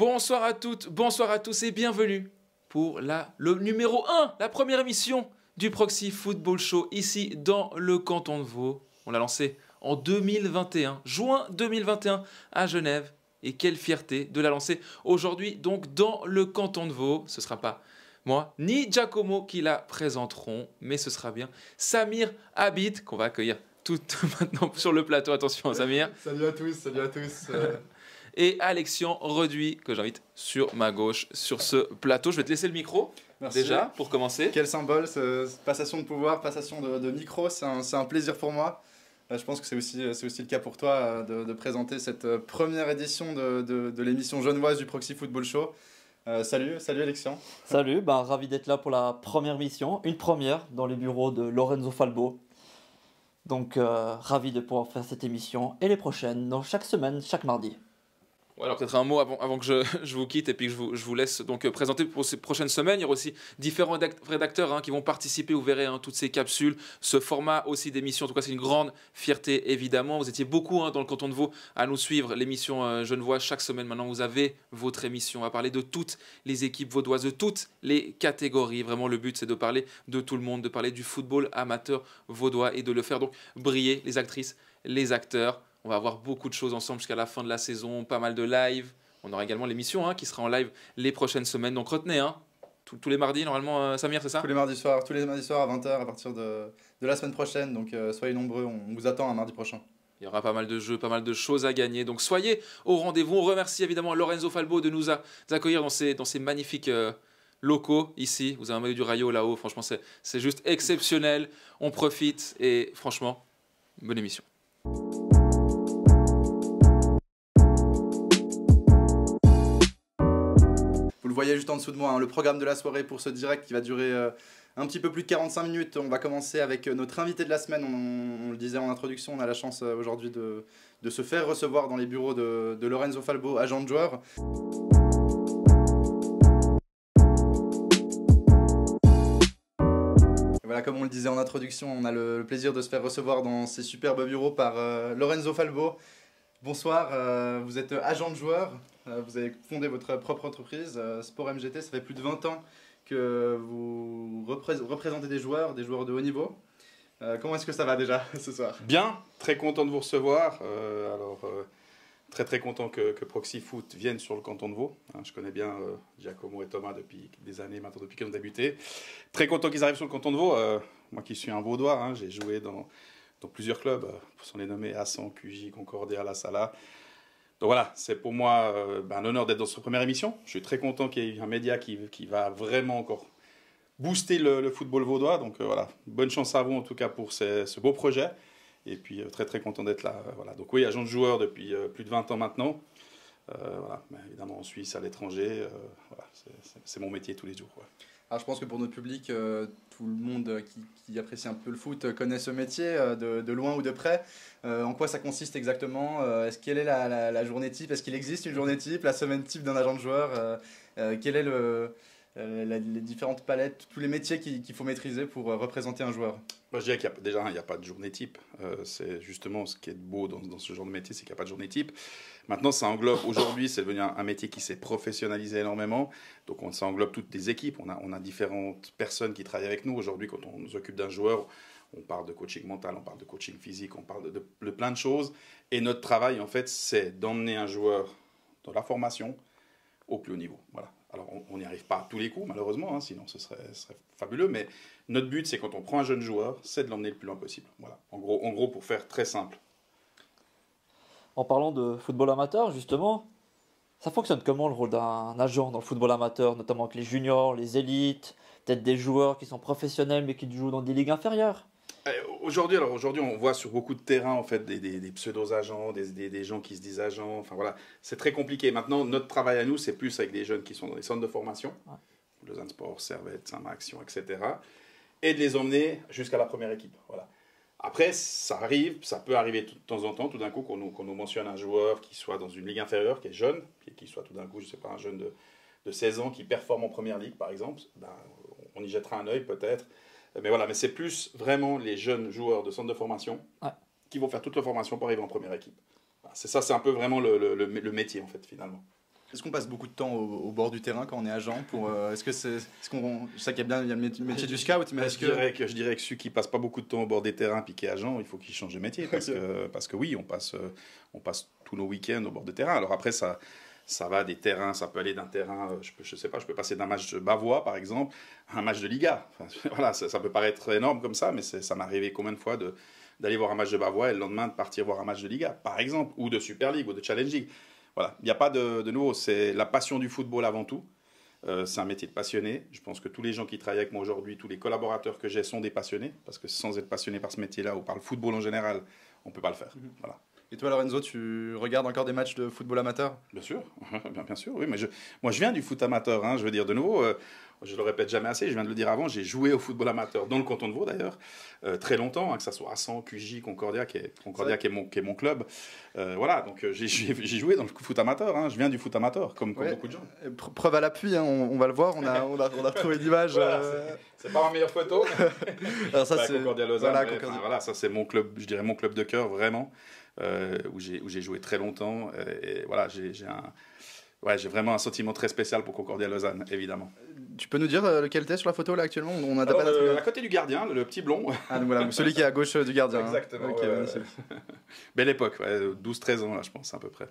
Bonsoir à toutes, bonsoir à tous et bienvenue pour le numéro 1, la première émission du Proxy Football Show ici dans le canton de Vaud. On l'a lancé en 2021, juin 2021 à Genève. Et quelle fierté de la lancer aujourd'hui donc dans le canton de Vaud. Ce ne sera pas moi ni Giacomo qui la présenteront, mais ce sera bien Samir Habib qu'on va accueillir tout maintenant sur le plateau. Attention Samir. Salut à tous, salut à tous. Et Alexian Reduit, que j'invite sur ma gauche, sur ce plateau. Je vais te laisser le micro, Merci. déjà, pour commencer. Quel symbole, passation de pouvoir, passation de micro, c'est un plaisir pour moi. Je pense que c'est aussi le cas pour toi de présenter cette première édition de l'émission genevoise du Proxy Football Show. Salut Alexian. Salut, ravi d'être là pour la première émission, une première dans les bureaux de Lorenzo Falbo. Donc ravi de pouvoir faire cette émission et les prochaines, dans chaque semaine, chaque mardi. Ouais, alors peut-être un mot avant que je vous quitte et puis que je vous laisse donc présenter pour ces prochaines semaines. Il y aura aussi différents rédacteurs qui vont participer. Vous verrez toutes ces capsules, ce format aussi d'émission. En tout cas, c'est une grande fierté évidemment. Vous étiez beaucoup dans le canton de Vaud à nous suivre l'émission Genevois chaque semaine. Maintenant, vous avez votre émission. On va parler de toutes les équipes vaudoises, de toutes les catégories. Vraiment, le but, c'est de parler de tout le monde, de parler du football amateur vaudois et de le faire donc briller les actrices, les acteurs. On va avoir beaucoup de choses ensemble jusqu'à la fin de la saison, pas mal de live. On aura également l'émission qui sera en live les prochaines semaines. Donc retenez, tous les mardis normalement, Samir, c'est ça ? Tous les mardis soirs à 20h à partir de la semaine prochaine. Donc soyez nombreux, on vous attend un mardi prochain. Il y aura pas mal de jeux, pas mal de choses à gagner. Donc soyez au rendez-vous. On remercie évidemment Lorenzo Falbo de nous accueillir dans ces magnifiques locaux ici. Vous avez un maillot du Rayo là-haut. Franchement, c'est juste exceptionnel. On profite et franchement, bonne émission. Vous le voyez juste en dessous de moi, le programme de la soirée pour ce direct qui va durer un petit peu plus de 45 minutes. On va commencer avec notre invité de la semaine. On le disait en introduction, on a la chance aujourd'hui de se faire recevoir dans les bureaux de Lorenzo Falbo, agent de joueur. Et voilà, comme on le disait en introduction, on a le plaisir de se faire recevoir dans ces superbes bureaux par Lorenzo Falbo. Bonsoir, vous êtes agent de joueur. Vous avez fondé votre propre entreprise, Sport MGT. Ça fait plus de 20 ans que vous représentez des joueurs de haut niveau. Comment est-ce que ça va déjà ce soir ? Bien, très content de vous recevoir. Très content que Proxy Foot vienne sur le canton de Vaud. Je connais bien Giacomo et Thomas depuis des années maintenant, depuis qu'ils ont débuté. Très content qu'ils arrivent sur le canton de Vaud. Moi qui suis un Vaudois, j'ai joué dans plusieurs clubs, pour s'en les nommer, Assan, QJ, Concordia, La Sala. Donc voilà, c'est pour moi un honneur d'être dans cette première émission. Je suis très content qu'il y ait un média qui va vraiment encore booster le football vaudois. Donc voilà, bonne chance à vous en tout cas pour ce beau projet. Et puis très content d'être là. Voilà. Donc oui, agent de joueur depuis plus de 20 ans maintenant. Voilà. Mais évidemment en Suisse, à l'étranger. Voilà, c'est mon métier tous les jours. Ouais. Alors je pense que pour notre public, tout le monde qui apprécie un peu le foot connaît ce métier de loin ou de près. En quoi ça consiste exactement ? Quelle est la journée type ? Est-ce qu'il existe une journée type, la semaine type d'un agent de joueur ? Quelle est les différentes palettes, tous les métiers qu'il faut maîtriser pour représenter un joueur ? Moi, je dirais qu'il n'y a pas de journée type. C'est justement ce qui est beau dans ce genre de métier, c'est qu'il n'y a pas de journée type. Maintenant, ça englobe, aujourd'hui, c'est devenu un métier qui s'est professionnalisé énormément. Donc, ça englobe toutes les équipes. On a différentes personnes qui travaillent avec nous. Aujourd'hui, quand on nous occupe d'un joueur, on parle de coaching mental, on parle de coaching physique, on parle de plein de choses. Et notre travail, en fait, c'est d'emmener un joueur dans la formation au plus haut niveau. Voilà. Alors, on n'y arrive pas à tous les coups, malheureusement, sinon ce serait fabuleux. Mais notre but, c'est quand on prend un jeune joueur, c'est de l'emmener le plus loin possible. Voilà. En gros, pour faire très simple. En parlant de football amateur, justement, ça fonctionne comment le rôle d'un agent dans le football amateur, notamment avec les juniors, les élites, peut-être des joueurs qui sont professionnels mais qui jouent dans des ligues inférieures ? Aujourd'hui, on voit sur beaucoup de terrains en fait des pseudo-agents, des gens qui se disent agents. Enfin voilà, c'est très compliqué. Maintenant, notre travail à nous, c'est plus avec des jeunes qui sont dans les centres de formation, Lausanne Sport, Servette, Saint-Maxion, etc., et de les emmener jusqu'à la première équipe. Voilà. Après, ça peut arriver de temps en temps, tout d'un coup, qu'on nous mentionne un joueur qui soit dans une ligue inférieure, qui est jeune, puis qui soit tout d'un coup, je sais pas, un jeune de 16 ans qui performe en première ligue, par exemple. On y jettera un œil peut-être. Mais voilà, mais c'est plus vraiment les jeunes joueurs de centre de formation qui vont faire toute la formation pour arriver en première équipe. C'est un peu vraiment le métier, en fait, finalement. Est-ce qu'on passe beaucoup de temps au bord du terrain quand on est agent pour, est-ce que je sais qu'il y a bien il y a le métier du scout, mais est-ce je dirais que celui qui passe pas beaucoup de temps au bord des terrains puis qui est agent, il faut qu'il change de métier parce que oui, on passe tous nos week-ends au bord des terrains. Alors après, ça va des terrains, ça peut aller d'un terrain, je sais pas, je peux passer d'un match de bavois, par exemple, à un match de Liga. Enfin, voilà, ça peut paraître énorme comme ça, mais ça m'est arrivé combien de fois d'aller voir un match de bavois et le lendemain de partir voir un match de Liga, par exemple, ou de Super League ou de Challenge League. Voilà, il n'y a pas de nouveau, c'est la passion du football avant tout. C'est un métier de passionné. Je pense que tous les gens qui travaillent avec moi aujourd'hui, tous les collaborateurs que j'ai sont des passionnés, parce que sans être passionné par ce métier-là ou par le football en général, on ne peut pas le faire. Voilà. Et toi, Lorenzo, tu regardes encore des matchs de football amateur? Bien sûr, bien sûr, oui. Mais moi, je viens du foot amateur. Hein, je veux dire, de nouveau, je le répète jamais assez, je viens de le dire avant, j'ai joué au football amateur dans le canton de Vaud d'ailleurs, très longtemps, hein, que ce soit à Caen, QJ, Concordia, qui est mon club. Voilà, donc j'ai joué dans le foot amateur. Hein, je viens du foot amateur, comme beaucoup de gens. Preuve à l'appui, hein, on va le voir, on a retrouvé l'image. Voilà, c'est pas ma meilleure photo. Alors ça, c'est Concordia Lausanne. Voilà, ça c'est mon club, je dirais mon club de cœur vraiment. Où j'ai joué très longtemps et voilà, j'ai vraiment un sentiment très spécial pour Concordia Lausanne, évidemment. Tu peux nous dire lequel t'es sur la photo là actuellement? On a à côté du gardien, le petit blond. Ah, donc voilà, celui qui est à gauche du gardien. Exactement. Hein. Belle époque, 12-13 ans là, je pense à peu près.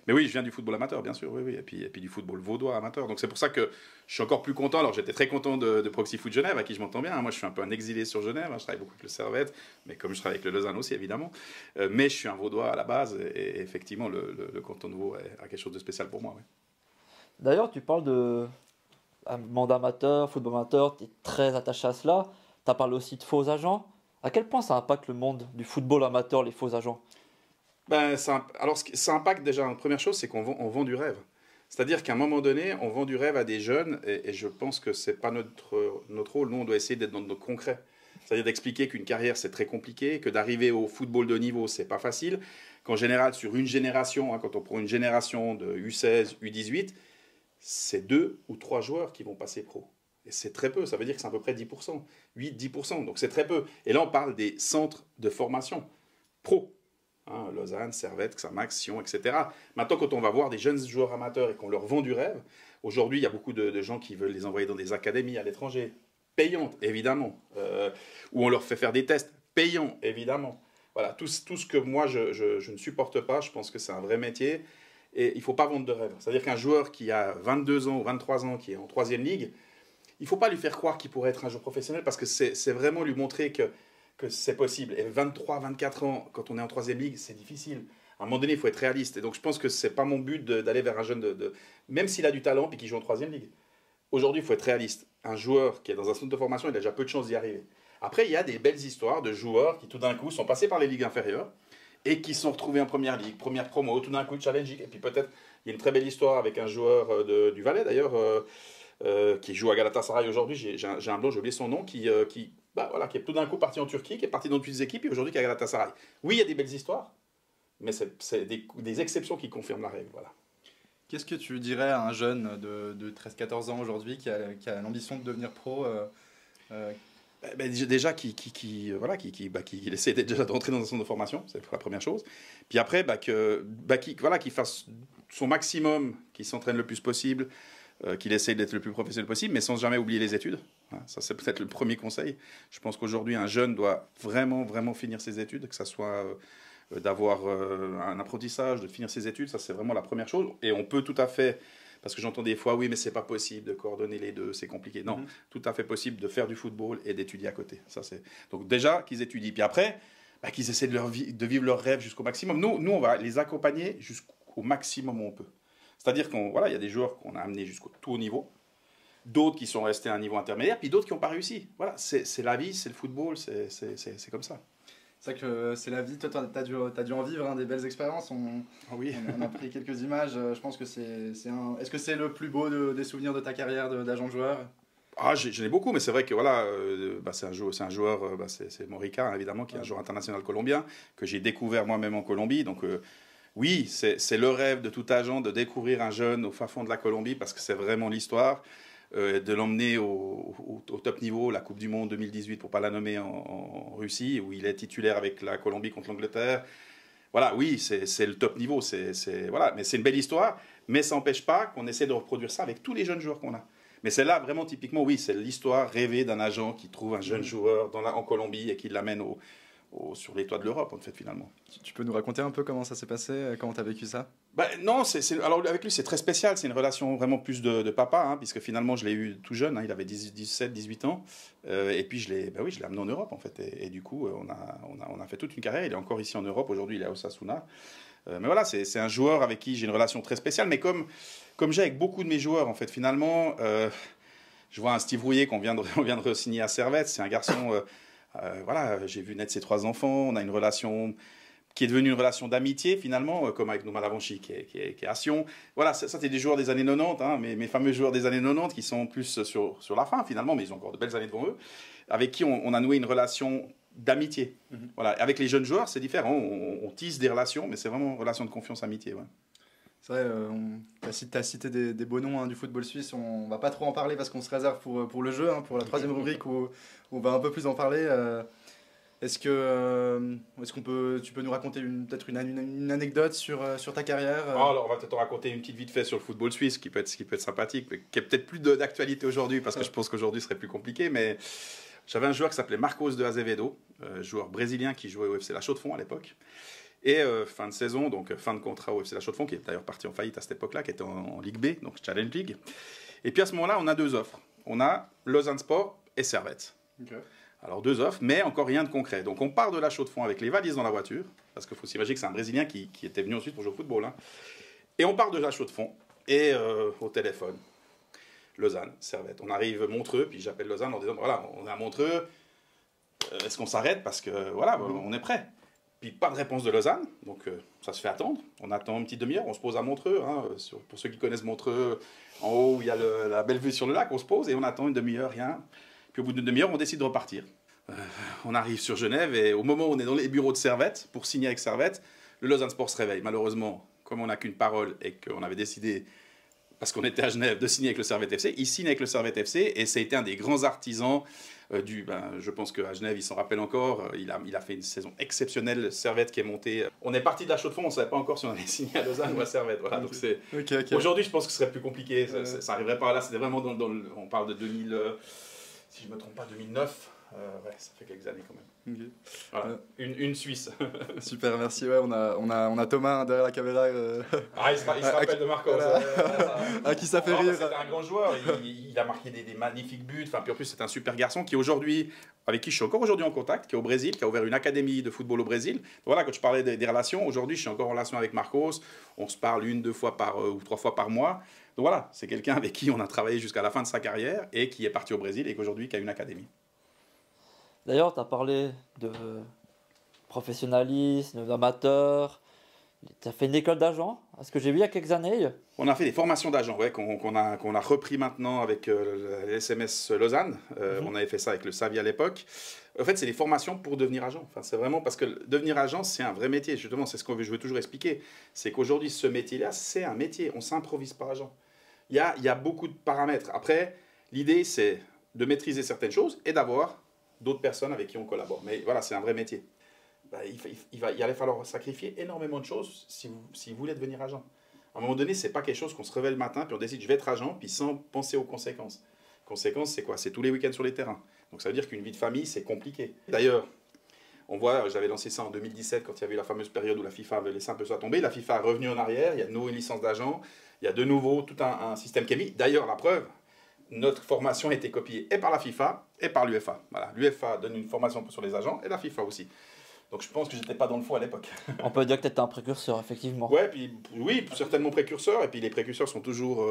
Mais oui, je viens du football amateur, bien sûr, oui. Et puis du football vaudois amateur. Donc c'est pour ça que je suis encore plus content. Alors j'étais très content de Proxy Foot Genève, à qui je m'entends bien. Moi, je suis un peu un exilé sur Genève. Je travaille beaucoup avec le Servette, mais comme je travaille avec le Lausanne aussi, évidemment. Mais je suis un vaudois à la base. Et effectivement, le canton de Vaud a quelque chose de spécial pour moi. Oui. D'ailleurs, tu parles de monde amateur, football amateur. Tu es très attaché à cela. Tu as parlé aussi de faux agents. À quel point ça impacte le monde du football amateur, les faux agents? Alors, ça impacte déjà, la première chose, c'est qu'on vend du rêve. C'est-à-dire qu'à un moment donné, on vend du rêve à des jeunes, et je pense que ce n'est pas notre rôle. Nous, on doit essayer d'être dans le concret. C'est-à-dire d'expliquer qu'une carrière, c'est très compliqué, que d'arriver au football de haut niveau, ce n'est pas facile, qu'en général, sur une génération, quand on prend une génération de U16, U18, c'est 2 ou 3 joueurs qui vont passer pro. Et c'est très peu, ça veut dire que c'est à peu près 10%, 8-10%, donc c'est très peu. Et là, on parle des centres de formation pro. Hein, Lausanne, Servette, Xamax, Sion, etc. Maintenant, quand on va voir des jeunes joueurs amateurs et qu'on leur vend du rêve, aujourd'hui, il y a beaucoup de gens qui veulent les envoyer dans des académies à l'étranger, payantes, évidemment, où on leur fait faire des tests, payants, évidemment. Voilà, tout ce que moi, je ne supporte pas, je pense que c'est un vrai métier, et il ne faut pas vendre de rêve. C'est-à-dire qu'un joueur qui a 22 ans ou 23 ans, qui est en 3e ligue, il ne faut pas lui faire croire qu'il pourrait être un joueur professionnel, parce que c'est vraiment lui montrer que c'est possible. Et 23, 24 ans, quand on est en 3e ligue, c'est difficile. À un moment donné, il faut être réaliste. Et donc, je pense que ce n'est pas mon but d'aller vers un jeune, même s'il a du talent et qu'il joue en 3e ligue. Aujourd'hui, il faut être réaliste. Un joueur qui est dans un centre de formation, il a déjà peu de chances d'y arriver. Après, il y a des belles histoires de joueurs qui, tout d'un coup, sont passés par les ligues inférieures et qui sont retrouvés en première ligue, première promo, tout d'un coup, challenge. Et puis peut-être, il y a une très belle histoire avec un joueur du Valais, d'ailleurs, qui joue à Galatasaray aujourd'hui. J'ai un blanc, j'ai oublié son nom, qui est tout d'un coup parti en Turquie, qui est parti dans toutes les équipes et aujourd'hui qui est à Galatasaray. Oui, il y a des belles histoires, mais c'est des exceptions qui confirment la règle. Voilà. Qu'est-ce que tu dirais à un jeune de 13-14 ans aujourd'hui qui a l'ambition de devenir pro Déjà, qui essaie déjà de rentrer dans un centre de formation, c'est la première chose. Puis après, qu'il fasse son maximum, qu'il s'entraîne le plus possible, qu'il essaye d'être le plus professionnel possible, mais sans jamais oublier les études. Ça, c'est peut-être le premier conseil. Je pense qu'aujourd'hui, un jeune doit vraiment, vraiment finir ses études, que ce soit d'avoir un apprentissage, de finir ses études. Ça, c'est vraiment la première chose. Et on peut tout à fait, parce que j'entends des fois, oui, mais c'est pas possible de coordonner les deux, c'est compliqué. Non, tout à fait possible de faire du football et d'étudier à côté. Donc déjà, qu'ils étudient. Puis après, qu'ils essaient de vivre leur rêve jusqu'au maximum. Nous, on va les accompagner jusqu'au maximum où on peut. C'est-à-dire qu'il y a des joueurs qu'on a amenés jusqu'au tout haut niveau, d'autres qui sont restés à un niveau intermédiaire, puis d'autres qui n'ont pas réussi. Voilà, c'est la vie, c'est le football, c'est comme ça. C'est vrai que c'est la vie. Toi, t'as dû en vivre des belles expériences. On a pris quelques images. Je pense que Est-ce que c'est le plus beau des souvenirs de ta carrière d'agent joueur? J'en ai beaucoup, mais c'est vrai que c'est un joueur, c'est Morica, hein, évidemment, qui est un joueur international colombien, que j'ai découvert moi-même en Colombie. Donc, oui, c'est le rêve de tout agent de découvrir un jeune au fin fond de la Colombie, parce que c'est vraiment l'histoire, de l'emmener au top niveau, la Coupe du Monde 2018, pour ne pas la nommer, en Russie, où il est titulaire avec la Colombie contre l'Angleterre. voilà, oui, c'est le top niveau, voilà, mais c'est une belle histoire, mais ça n'empêche pas qu'on essaie de reproduire ça avec tous les jeunes joueurs qu'on a. Mais celle-là, vraiment, typiquement, oui, c'est l'histoire rêvée d'un agent qui trouve un jeune joueur en Colombie et qui l'amène sur les toits de l'Europe, en fait, finalement. Tu peux nous raconter un peu comment ça s'est passé, comment tu as vécu ça? Non, alors avec lui, c'est très spécial. C'est une relation vraiment plus de papa, hein, puisque finalement, je l'ai eu tout jeune. Hein, il avait 17, 18 ans. Et puis, je l'ai amené en Europe, en fait. Et du coup, on a fait toute une carrière. Il est encore ici en Europe. Aujourd'hui, il est à Osasuna. Mais voilà, c'est un joueur avec qui j'ai une relation très spéciale. Mais comme j'ai avec beaucoup de mes joueurs, en fait, finalement, je vois un Steve Rouillet on vient de re-signer à Servette. C'est un garçon, voilà, j'ai vu naître ses 3 enfants. On a une relation qui est devenue une relation d'amitié, finalement, comme avec Nouma Lavanchi, qui est à Sion. Voilà, ça c'est des joueurs des années 90, hein, mes fameux joueurs des années 90, qui sont plus sur la fin, finalement, mais ils ont encore de belles années devant eux, avec qui on a noué une relation d'amitié. Voilà. Avec les jeunes joueurs, c'est différent. On tisse des relations, mais c'est vraiment une relation de confiance, amitié. Ouais. C'est vrai, tu as cité des beaux noms, hein, du football suisse. On va pas trop en parler parce qu'on se réserve pour le jeu, hein, pour la 3e rubrique où on va un peu plus en parler. Est-ce que tu peux nous raconter peut-être une anecdote sur ta carrière? Alors, on va peut-être raconter une petite vite fait sur le football suisse qui peut être sympathique, mais qui est peut-être plus d'actualité aujourd'hui, parce que je pense qu'aujourd'hui ce serait plus compliqué. Mais j'avais un joueur qui s'appelait Marcos de Azevedo, joueur brésilien qui jouait au FC La Chaux-de-Fonds à l'époque. Et fin de saison, donc fin de contrat au FC La Chaux-de-Fonds, qui est d'ailleurs parti en faillite à cette époque-là, qui était en Ligue B, donc Challenge League. Et puis à ce moment-là, on a 2 offres. On a Lausanne Sport et Servette. Okay. Alors 2 offres, mais encore rien de concret. Donc on part de La Chaux-de-Fonds avec les valises dans la voiture, parce qu'il faut s'imaginer que c'est un Brésilien qui était venu ensuite pour jouer au football. Hein. Et on part de La Chaux-de-Fonds, et au téléphone, Lausanne, Servette. On arrive Montreux, puis j'appelle Lausanne en disant, voilà, on est à Montreux, est-ce qu'on s'arrête? Parce que voilà, on est prêt. Puis pas de réponse de Lausanne, donc ça se fait attendre. On attend une petite demi-heure, on se pose à Montreux. Hein, pour ceux qui connaissent Montreux, en haut où il y a la belle vue sur le lac, on se pose et on attend une demi-heure, rien. Puis au bout d'une demi-heure, on décide de repartir. On arrive sur Genève et au moment où on est dans les bureaux de Servette, pour signer avec Servette, le Lausanne Sport se réveille. Malheureusement, comme on n'a qu'une parole et qu'on avait décidé, parce qu'on était à Genève, de signer avec le Servette FC, il signe avec le Servette FC et ça a été un des grands artisans je pense qu'à Genève, il s'en rappelle encore, il a fait une saison exceptionnelle, Servette qui est monté. On est parti de La Chaux-de-Fonds, on ne savait pas encore si on allait signer à Lausanne ou à Servette. Voilà, donc okay. Aujourd'hui, je pense que ce serait plus compliqué, ça arriverait pas là, c'était vraiment on parle de 2000, si je ne me trompe pas, 2009. Ouais, ça fait quelques années quand même. Okay. Voilà. Une Suisse. Super, merci. Ouais, on a Thomas derrière la caméra. Il se rappelle de Marcos. Qui ça fait rire. C'était un grand joueur. Il a marqué des magnifiques buts. Enfin, puis en plus, c'est un super garçon qui aujourd'hui, avec qui je suis encore aujourd'hui en contact, qui est au Brésil, qui a ouvert une académie de football au Brésil. Donc voilà, quand je parlais des relations, aujourd'hui, je suis encore en relation avec Marcos. On se parle 1, 2 fois ou 3 fois par mois. Donc voilà, c'est quelqu'un avec qui on a travaillé jusqu'à la fin de sa carrière et qui est parti au Brésil et qu'aujourd'hui, qui a une académie. D'ailleurs, tu as parlé de professionnalisme, d'amateur. Tu as fait une école d'agent, à ce que j'ai vu il y a quelques années. On a fait des formations d'agents, ouais, qu'on a repris maintenant avec le SMS Lausanne. On avait fait ça avec le Savi à l'époque. En fait, c'est des formations pour devenir agent. Enfin, c'est vraiment parce que devenir agent, c'est un vrai métier. Justement, c'est ce que je veux toujours expliquer. C'est qu'aujourd'hui, ce métier-là, c'est un métier. On ne s'improvise pas agent. Il y a beaucoup de paramètres. Après, l'idée, c'est de maîtriser certaines choses et d'avoir d'autres personnes avec qui on collabore. Mais voilà, c'est un vrai métier. Il allait falloir sacrifier énormément de choses si vous voulez devenir agent. À un moment donné, ce n'est pas quelque chose qu'on se réveille le matin puis on décide je vais être agent puis sans penser aux conséquences. Conséquences, c'est quoi? C'est tous les week-ends sur les terrains. Donc ça veut dire qu'une vie de famille, c'est compliqué. D'ailleurs, on voit, j'avais lancé ça en 2017 quand il y avait eu la fameuse période où la FIFA avait laissé un peu ça tomber. La FIFA est revenue en arrière, il y a de nouveau une licence d'agent, il y a de nouveau tout un système qui est mis. D'ailleurs, la preuve, notre formation a été copiée et par la FIFA et par l'UEFA. Voilà, l'UEFA donne une formation sur les agents et la FIFA aussi. Donc je pense que je n'étais pas dans le faux à l'époque. On peut dire que tu étais un précurseur, effectivement. Ouais, puis, oui, certainement précurseur. Et puis les précurseurs sont toujours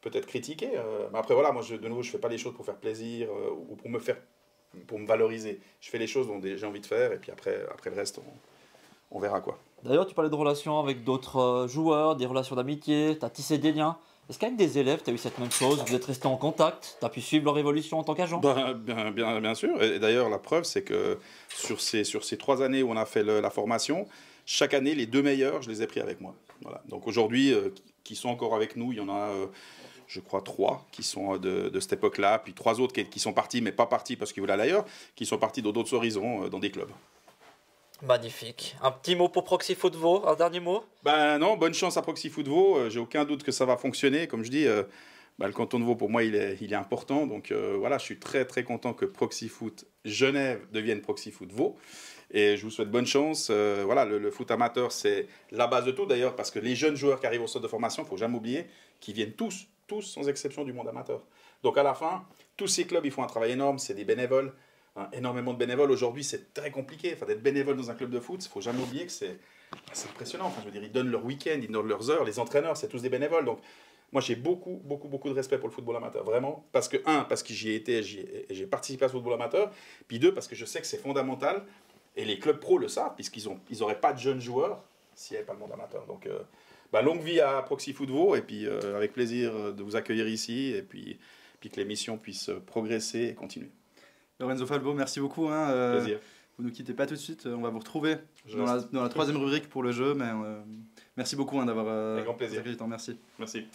peut-être critiqués. Mais après, voilà, moi, de nouveau, je ne fais pas les choses pour faire plaisir ou pour me valoriser. Je fais les choses dont j'ai envie de faire. Et puis après le reste, on verra quoi. D'ailleurs, tu parlais de relations avec d'autres joueurs, des relations d'amitié. Tu as tissé des liens. Est-ce qu'avec des élèves, tu as eu cette même chose? Vous êtes resté en contact? Tu as pu suivre leur évolution en tant qu'agent? Bien sûr. Et d'ailleurs, la preuve, c'est que sur ces 3 années où on a fait la formation, chaque année, les 2 meilleurs, je les ai pris avec moi. Voilà. Donc aujourd'hui, qui sont encore avec nous, il y en a, je crois, 3 qui sont de cette époque-là, puis 3 autres qui sont partis, mais pas partis parce qu'ils voulaient aller ailleurs, qui sont partis dans d'autres horizons, dans des clubs. Magnifique. Un petit mot pour Proxy Foot Vaud, un dernier mot? Ben non, bonne chance à Proxy Foot Vaud. J'ai aucun doute que ça va fonctionner. Comme je dis, le canton de Vaud, pour moi, il est important. Donc voilà, je suis très très content que Proxy Foot Genève devienne Proxy Foot Vaud. Et je vous souhaite bonne chance. Voilà, le foot amateur, c'est la base de tout d'ailleurs, parce que les jeunes joueurs qui arrivent au centre de formation, il ne faut jamais oublier qu'ils viennent tous sans exception du monde amateur. Donc à la fin, tous ces clubs, ils font un travail énorme, c'est des bénévoles. Énormément de bénévoles. Aujourd'hui, c'est très compliqué. Enfin, d'être bénévole dans un club de foot, il ne faut jamais oublier que c'est impressionnant. Enfin, je veux dire, ils donnent leur week-end, ils donnent leurs heures. Les entraîneurs, c'est tous des bénévoles. Donc, moi, j'ai beaucoup de respect pour le football amateur. Vraiment. Parce que, parce que j'y ai été et j'ai participé à ce football amateur. Puis deux, parce que je sais que c'est fondamental. Et les clubs pro le savent, puisqu'ils n'auraient pas de jeunes joueurs s'il n'y avait pas le monde amateur. Donc, longue vie à Proxy Foot Vaud. Et puis, avec plaisir de vous accueillir ici. Et puis que l'émission puisse progresser et continuer. Lorenzo Falbo, merci beaucoup. Plaisir. Vous ne nous quittez pas tout de suite. On va vous retrouver dans la troisième rubrique pour le jeu. Mais merci beaucoup d'avoir. Avec grand plaisir. Merci. Merci.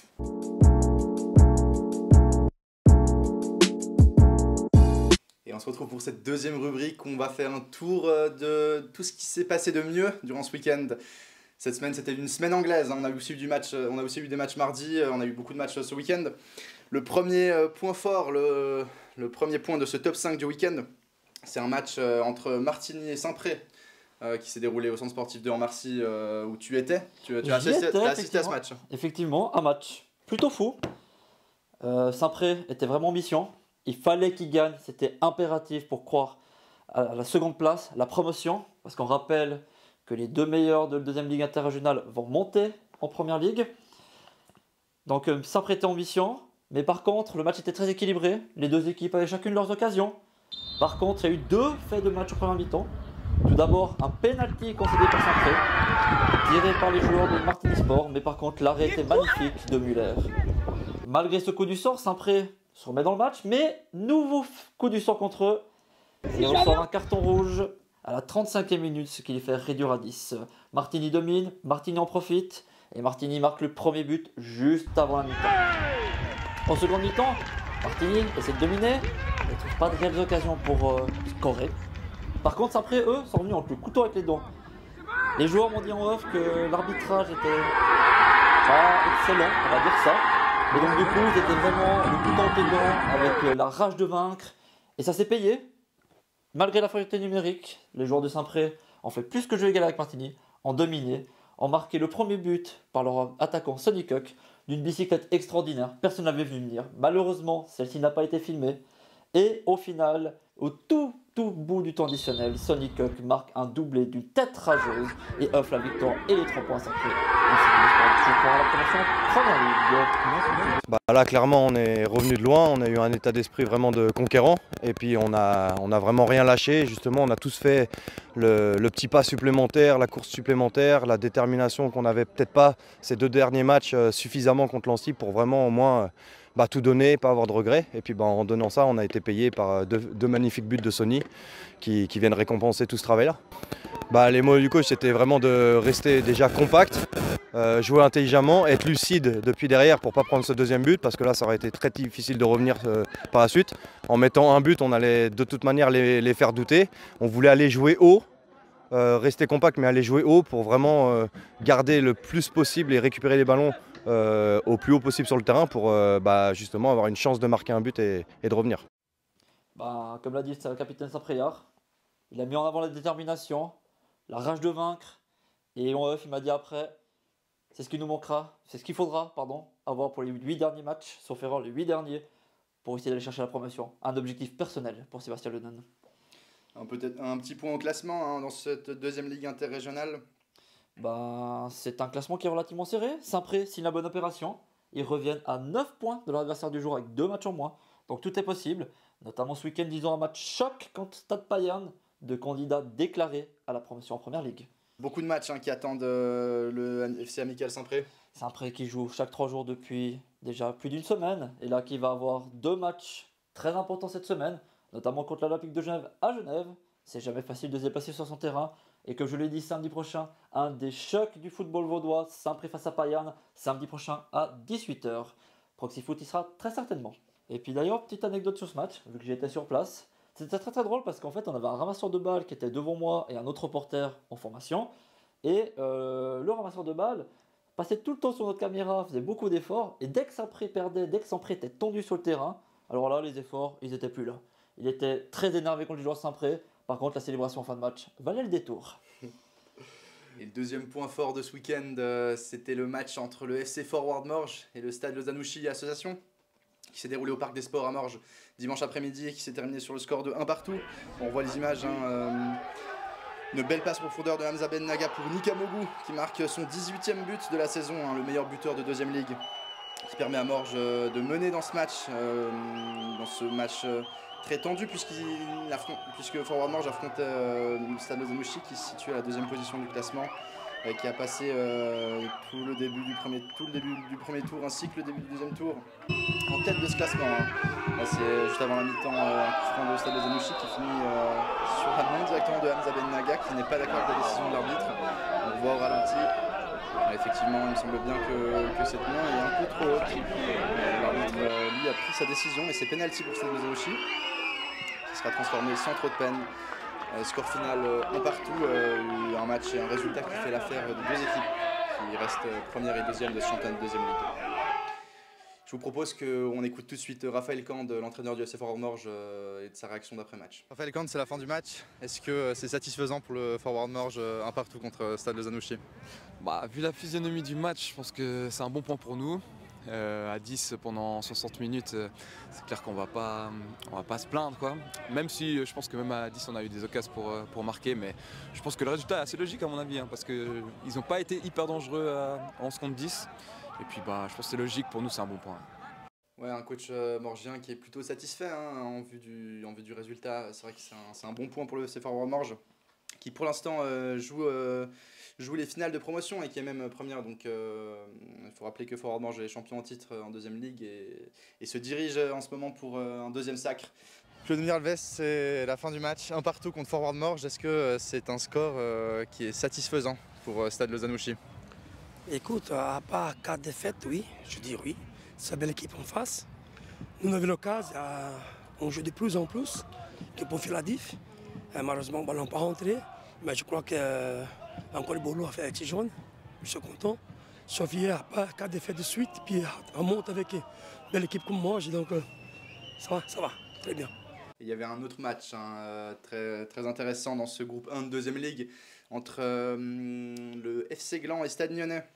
Et on se retrouve pour cette deuxième rubrique où on va faire un tour de tout ce qui s'est passé de mieux durant ce week-end. Cette semaine, c'était une semaine anglaise. On a aussi eu des matchs mardi. On a eu beaucoup de matchs ce week-end. Le premier point fort, le premier point de ce top 5 du week-end, c'est un match entre Martigny et Saint-Pré qui s'est déroulé au centre sportif de Marcy où tu étais. Tu as assisté à ce match. Effectivement, un match plutôt fou. Saint-Pré était vraiment en mission. Il fallait qu'il gagne, c'était impératif pour croire à la seconde place, la promotion, parce qu'on rappelle que les deux meilleurs de la deuxième ligue interrégionale vont monter en première ligue. Donc Saint-Pré était en mission. Mais par contre, le match était très équilibré. Les deux équipes avaient chacune leurs occasions. Par contre, il y a eu deux faits de match au premier mi-temps. Tout d'abord, un penalty concédé par Saint-Pré, tiré par les joueurs de Martigny Sport. Mais par contre, l'arrêt était magnifique de Muller. Malgré ce coup du sort, Saint-Pré se remet dans le match. Mais nouveau coup du sort contre eux. Et on sort un carton rouge à la 35e minute, ce qui les fait réduire à 10. Martigny domine, Martigny en profite. Et Martigny marque le premier but juste avant la mi-temps. En seconde mi-temps, Martigny essaie de dominer, mais ne trouve pas de réelles occasions pour scorer. Par contre, après eux, sont venus entre le couteau avec les dents. Les joueurs m'ont dit en off que l'arbitrage était pas excellent, on va dire ça. Et donc du coup, ils étaient vraiment le couteau entre les dents, avec la rage de vaincre. Et ça s'est payé. Malgré la faiblesse numérique, les joueurs de Saint-Pré ont fait plus que jeu égal avec Martigny, ont dominé, ont marqué le premier but par leur attaquant Sonny Cook, d'une bicyclette extraordinaire, personne n'avait vu venir. Malheureusement, celle-ci n'a pas été filmée. Et au final, au tout bout du temps additionnel, Sonny Cook marque un doublé d'une tête rageuse et offre la victoire et les 3 points sacrés. Là, clairement, on est revenu de loin. On a eu un état d'esprit vraiment de conquérant. Et puis, on a vraiment rien lâché. Justement, on a tous fait le petit pas supplémentaire, la course supplémentaire, la détermination qu'on n'avait peut-être pas ces 2 derniers matchs suffisamment contre Lancy pour vraiment au moins tout donner, pas avoir de regrets. Et puis en donnant ça, on a été payé par deux magnifiques buts de Sony qui viennent récompenser tout ce travail-là. Les mots du coach, c'était vraiment de rester déjà compact, jouer intelligemment, être lucide depuis derrière pour ne pas prendre ce deuxième but, parce que là, ça aurait été très difficile de revenir par la suite. En mettant un but, on allait de toute manière les faire douter. On voulait aller jouer haut, rester compact, mais aller jouer haut pour vraiment garder le plus possible et récupérer les ballons au plus haut possible sur le terrain pour justement avoir une chance de marquer un but et de revenir. Comme l'a dit le capitaine Saint-Préard, il a mis en avant la détermination, la rage de vaincre, et on il m'a dit après, c'est ce qui nous manquera, c'est ce qu'il faudra avoir pour les 8 derniers matchs, sauf erreur les 8 derniers, pour essayer d'aller chercher la promotion. Un objectif personnel pour Sébastien Lenon. Peut-être un petit point au classement dans cette deuxième ligue interrégionale. C'est un classement qui est relativement serré. Saint-Pré signe la bonne opération. Ils reviennent à 9 points de leur adversaire du jour avec 2 matchs en moins. Donc tout est possible. Notamment ce week-end, ils ont un match choc contre Stade Payerne, de candidats déclarés à la promotion en première ligue. Beaucoup de matchs qui attendent le FC Amical Saint-Pré. Saint-Pré qui joue chaque 3 jours depuis déjà plus d'une semaine. Et là, qui va avoir 2 matchs très importants cette semaine, notamment contre l'Olympique de Genève à Genève. C'est jamais facile de se déplacer sur son terrain. Et comme je l'ai dit samedi prochain, un des chocs du football vaudois, Saint-Pré face à Payerne, samedi prochain à 18h. Proxy Foot y sera très certainement. Et puis d'ailleurs, petite anecdote sur ce match, vu que j'étais sur place, C'était très très drôle parce qu'en fait, on avait un ramasseur de balles qui était devant moi et un autre reporter en formation. Et le ramasseur de balles passait tout le temps sur notre caméra, faisait beaucoup d'efforts. Et dès que Saint-Pré perdait, dès que Saint-Pré était tendu sur le terrain, alors là, les efforts, ils n'étaient plus là. Il était très énervé contre les joueurs de Saint-Pré. Par contre, la célébration en fin de match valait le détour. Et le deuxième point fort de ce week-end, c'était le match entre le FC Forward Morges et le Stade Lozanouchi Association, qui s'est déroulé au Parc des Sports à Morges dimanche après-midi et qui s'est terminé sur le score de 1 partout. On voit les images, une belle passe profondeur de Hamza Ben Naga pour Nika Mogou, qui marque son 18e but de la saison, le meilleur buteur de deuxième ligue, qui permet à Morges de mener dans ce match, très tendu, puisque Forward Morges affrontait le Stade Lozanouchi, qui se situe à la deuxième position du classement, qui a passé tout le début du premier tour ainsi que le début du deuxième tour en tête de ce classement. Là, c'est juste avant la mi-temps, un coup franc de Stade Lozanouchi qui finit sur la main directement de Hamza Ben Naga, qui n'est pas d'accord avec la décision de l'arbitre. On le voit au ralenti. Effectivement, il me semble bien que cette main est un peu trop haute. L'arbitre, lui, a pris sa décision et c'est penalty pour Stade Lozanouchi, qui sera transformé sans trop de peine. Score final un partout, un match et un résultat qui fait l'affaire de deux équipes qui restent première et deuxième de ce championnat de deuxième ligue. Je vous propose qu'on écoute tout de suite Raphaël Kand, l'entraîneur du FC Forward Morges, et de sa réaction d'après-match. Raphaël Kand, c'est la fin du match. Est-ce que c'est satisfaisant pour le Forward Morges, un partout contre Stade Lozanouchi? Vu la physionomie du match, je pense que c'est un bon point pour nous. À 10 pendant 60 minutes, c'est clair qu'on va pas se plaindre, quoi. Même si je pense que même à 10 on a eu des occasions pour marquer, mais je pense que le résultat est assez logique à mon avis, parce qu'ils n'ont pas été hyper dangereux en 11 contre 10. Et puis je pense que c'est logique, pour nous c'est un bon point. Ouais, un coach morgien qui est plutôt satisfait en vue du résultat. C'est vrai que c'est un bon point pour le FC Forward Morges, qui pour l'instant joue les finales de promotion et qui est même première. Donc il faut rappeler que Forward Morges est champion en titre en deuxième ligue et se dirige en ce moment pour un deuxième sacre. Claude Alves, c'est la fin du match, un partout contre Forward Morges. Est-ce que c'est un score qui est satisfaisant pour Stade Lozanouchi? Écoute, à part 4 défaites, oui, je dis oui. C'est une belle équipe en face. Nous avons l'occasion, on joue de plus en plus, que pour faire la diff. Malheureusement, le ballon n'est pas rentré. Mais je crois qu'il y a encore le boulot à faire avec ces jeunes. Je suis content. Sauf hier, à part 4 défaites de suite, puis on monte avec une belle équipe comme moi. Donc ça va, très bien. Il y avait un autre match très, très intéressant dans ce groupe 1 de deuxième ligue entre le FC Gland et Stade Lyonnais.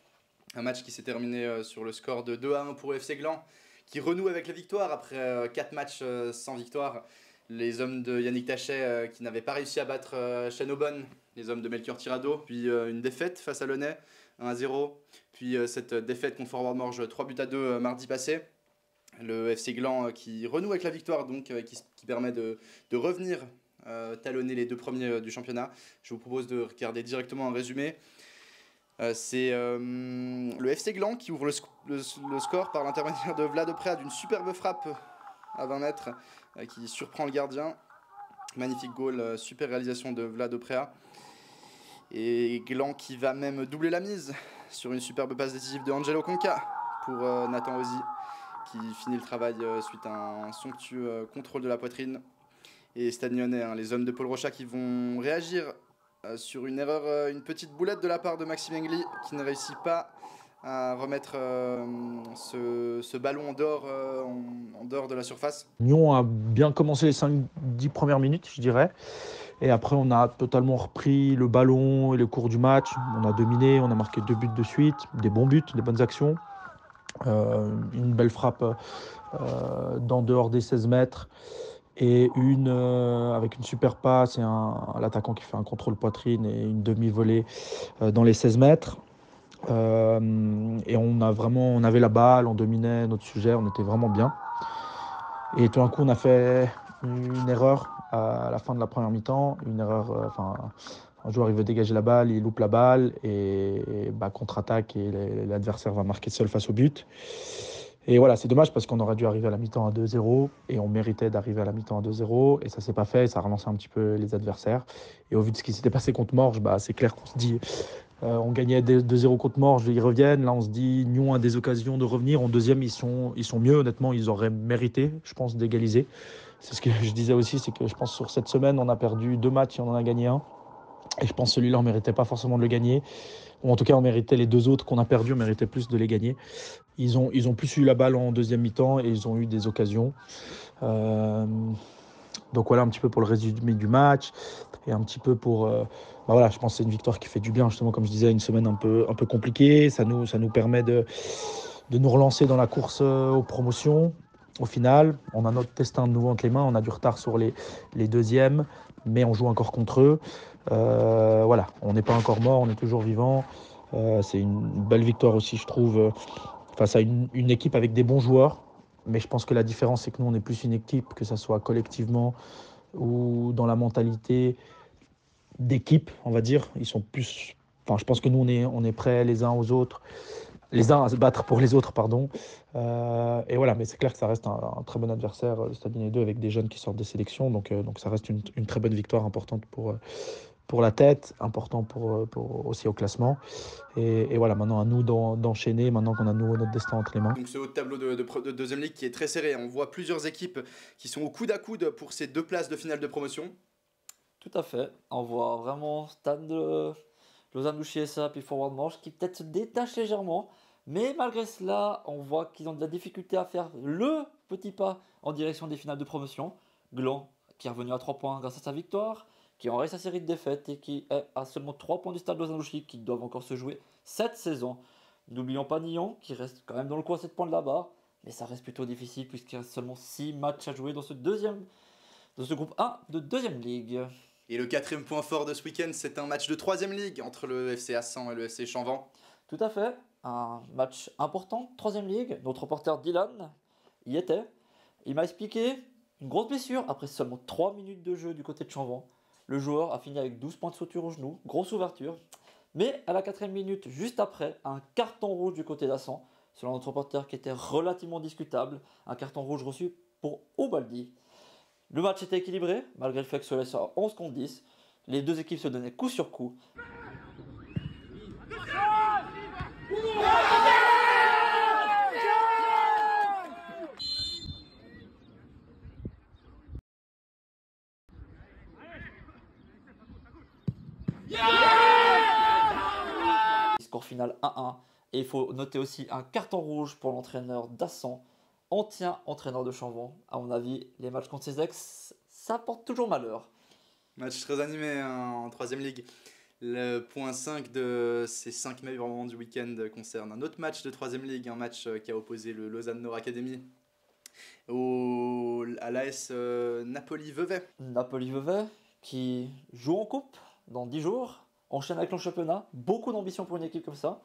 Un match qui s'est terminé sur le score de 2-1 pour le FC Gland, qui renoue avec la victoire après 4 matchs sans victoire. Les hommes de Yannick Tachet qui n'avaient pas réussi à battre Chenobon, les hommes de Melchior Tirado, puis une défaite face à Launay, 1-0, puis cette défaite contre Forward Morges 3-2 mardi passé. Le FC Gland qui renoue avec la victoire, donc qui permet de revenir talonner les deux premiers du championnat. Je vous propose de regarder directement un résumé. C'est le FC Gland qui ouvre le score par l'intermédiaire de Vlad Oprea d'une superbe frappe à 20 mètres qui surprend le gardien. Magnifique goal, super réalisation de Vlad Oprea. Et Gland qui va même doubler la mise sur une superbe passe décisive de Angelo Conca pour Nathan Ozzy, qui finit le travail suite à un somptueux contrôle de la poitrine. Et Stade Lyonnais, les hommes de Paul Rochat qui vont réagir sur une erreur, une petite boulette de la part de Maxime Engli, qui ne réussit pas à remettre ce ballon en dehors de la surface. Nyon a bien commencé les 5-10 premières minutes, je dirais. Et après, on a totalement repris le ballon et le cours du match. On a dominé, on a marqué 2 buts de suite, des bons buts, des bonnes actions. Une belle frappe d'en dehors des 16 mètres. Et avec une super passe et l'attaquant qui fait un contrôle poitrine et une demi-volée dans les 16 mètres. Et on avait la balle, on dominait notre sujet, on était vraiment bien. Et tout d'un coup, on a fait une erreur à la fin de la première mi-temps. Une erreur, un joueur il veut dégager la balle, il loupe la balle et contre-attaque et l'adversaire va marquer seul face au but. Et voilà, c'est dommage parce qu'on aurait dû arriver à la mi-temps à 2-0 et on méritait d'arriver à la mi-temps à 2-0 et ça s'est pas fait et ça a relancé un petit peu les adversaires. Et au vu de ce qui s'était passé contre Morges, c'est clair qu'on se dit on gagnait 2-0 contre Morges, ils reviennent. Là, on se dit Nyon a des occasions de revenir. En deuxième, ils sont mieux. Honnêtement, ils auraient mérité, je pense, d'égaliser. c'est ce que je disais aussi, c'est que je pense sur cette semaine, on a perdu 2 matchs et on en a gagné un. Et je pense que celui-là, on ne méritait pas forcément de le gagner. Ou en tout cas, on méritait les 2 autres qu'on a perdus, on méritait plus de les gagner. Ils ont plus eu la balle en deuxième mi-temps et ils ont eu des occasions. Donc voilà un petit peu pour le résumé du match et un petit peu pour... voilà, je pense que c'est une victoire qui fait du bien, justement, comme je disais, une semaine un peu compliquée. Ça nous permet de nous relancer dans la course aux promotions. Au final, on a notre destin de nouveau entre les mains. On a du retard sur les deuxièmes, mais on joue encore contre eux. Voilà, on n'est pas encore mort, on est toujours vivant. C'est une belle victoire aussi, je trouve, face à une équipe avec des bons joueurs. Mais je pense que la différence, c'est que nous, on est plus une équipe, que ce soit collectivement ou dans la mentalité d'équipe, on va dire. Ils sont plus... Enfin, je pense que nous, on est prêts les uns aux autres, les uns à se battre pour les autres, pardon. Et voilà, mais c'est clair que ça reste un très bon adversaire, le Stade Rennais 2, avec des jeunes qui sortent des sélections. Donc ça reste une très bonne victoire, importante pour la tête, important pour aussi au classement. Et voilà, maintenant à nous d'enchaîner, maintenant qu'on a notre destin entre les mains. Donc ce haut de tableau de deuxième ligue qui est très serré. On voit plusieurs équipes qui sont au coude à coude pour ces 2 places de finale de promotion. Tout à fait. On voit vraiment Stade de Lausanne Chiesa puis Forward Manche qui peut-être se détache légèrement. Mais malgré cela, on voit qu'ils ont de la difficulté à faire le petit pas en direction des finales de promotion. Gland qui est revenu à 3 points grâce à sa victoire, qui enraye sa série de défaites et qui est à seulement 3 points du Stade Lausanne-Ouchy qui doivent encore se jouer cette saison. N'oublions pas Nyon qui reste quand même dans le coin à 7 points de là-bas, mais ça reste plutôt difficile puisqu'il reste seulement 6 matchs à jouer dans ce groupe 1 de deuxième ligue. Et le 4e point fort de ce week-end, c'est un match de 3e ligue entre le FC Assan et le FC Chanvan. Tout à fait, un match important, 3e ligue. Notre reporter Dylan y était. Il m'a expliqué une grosse blessure après seulement 3 minutes de jeu du côté de Chanvan. Le joueur a fini avec 12 points de suture au genou, grosse ouverture. Mais à la 4e minute, juste après, un carton rouge du côté d'Assan, selon notre reporter qui était relativement discutable. Un carton rouge reçu pour Obaldi. Le match était équilibré, malgré le fait que ce laisse à 11 contre 10. Les 2 équipes se donnaient coup sur coup. Score final 1-1. Et il faut noter aussi un carton rouge pour l'entraîneur d'Assan, ancien entraîneur de Chanvan. À mon avis, les matchs contre ses ex, ça porte toujours malheur. Match très animé en 3e ligue. Le point 5 de ces 5 meilleurs moments du week-end concerne un autre match de 3e ligue, un match qui a opposé le Lausanne Nord Academy à l'AS Napoli-Vevey. Napoli-Vevey qui joue en coupe dans 10 jours, enchaîne avec le championnat, beaucoup d'ambition pour une équipe comme ça.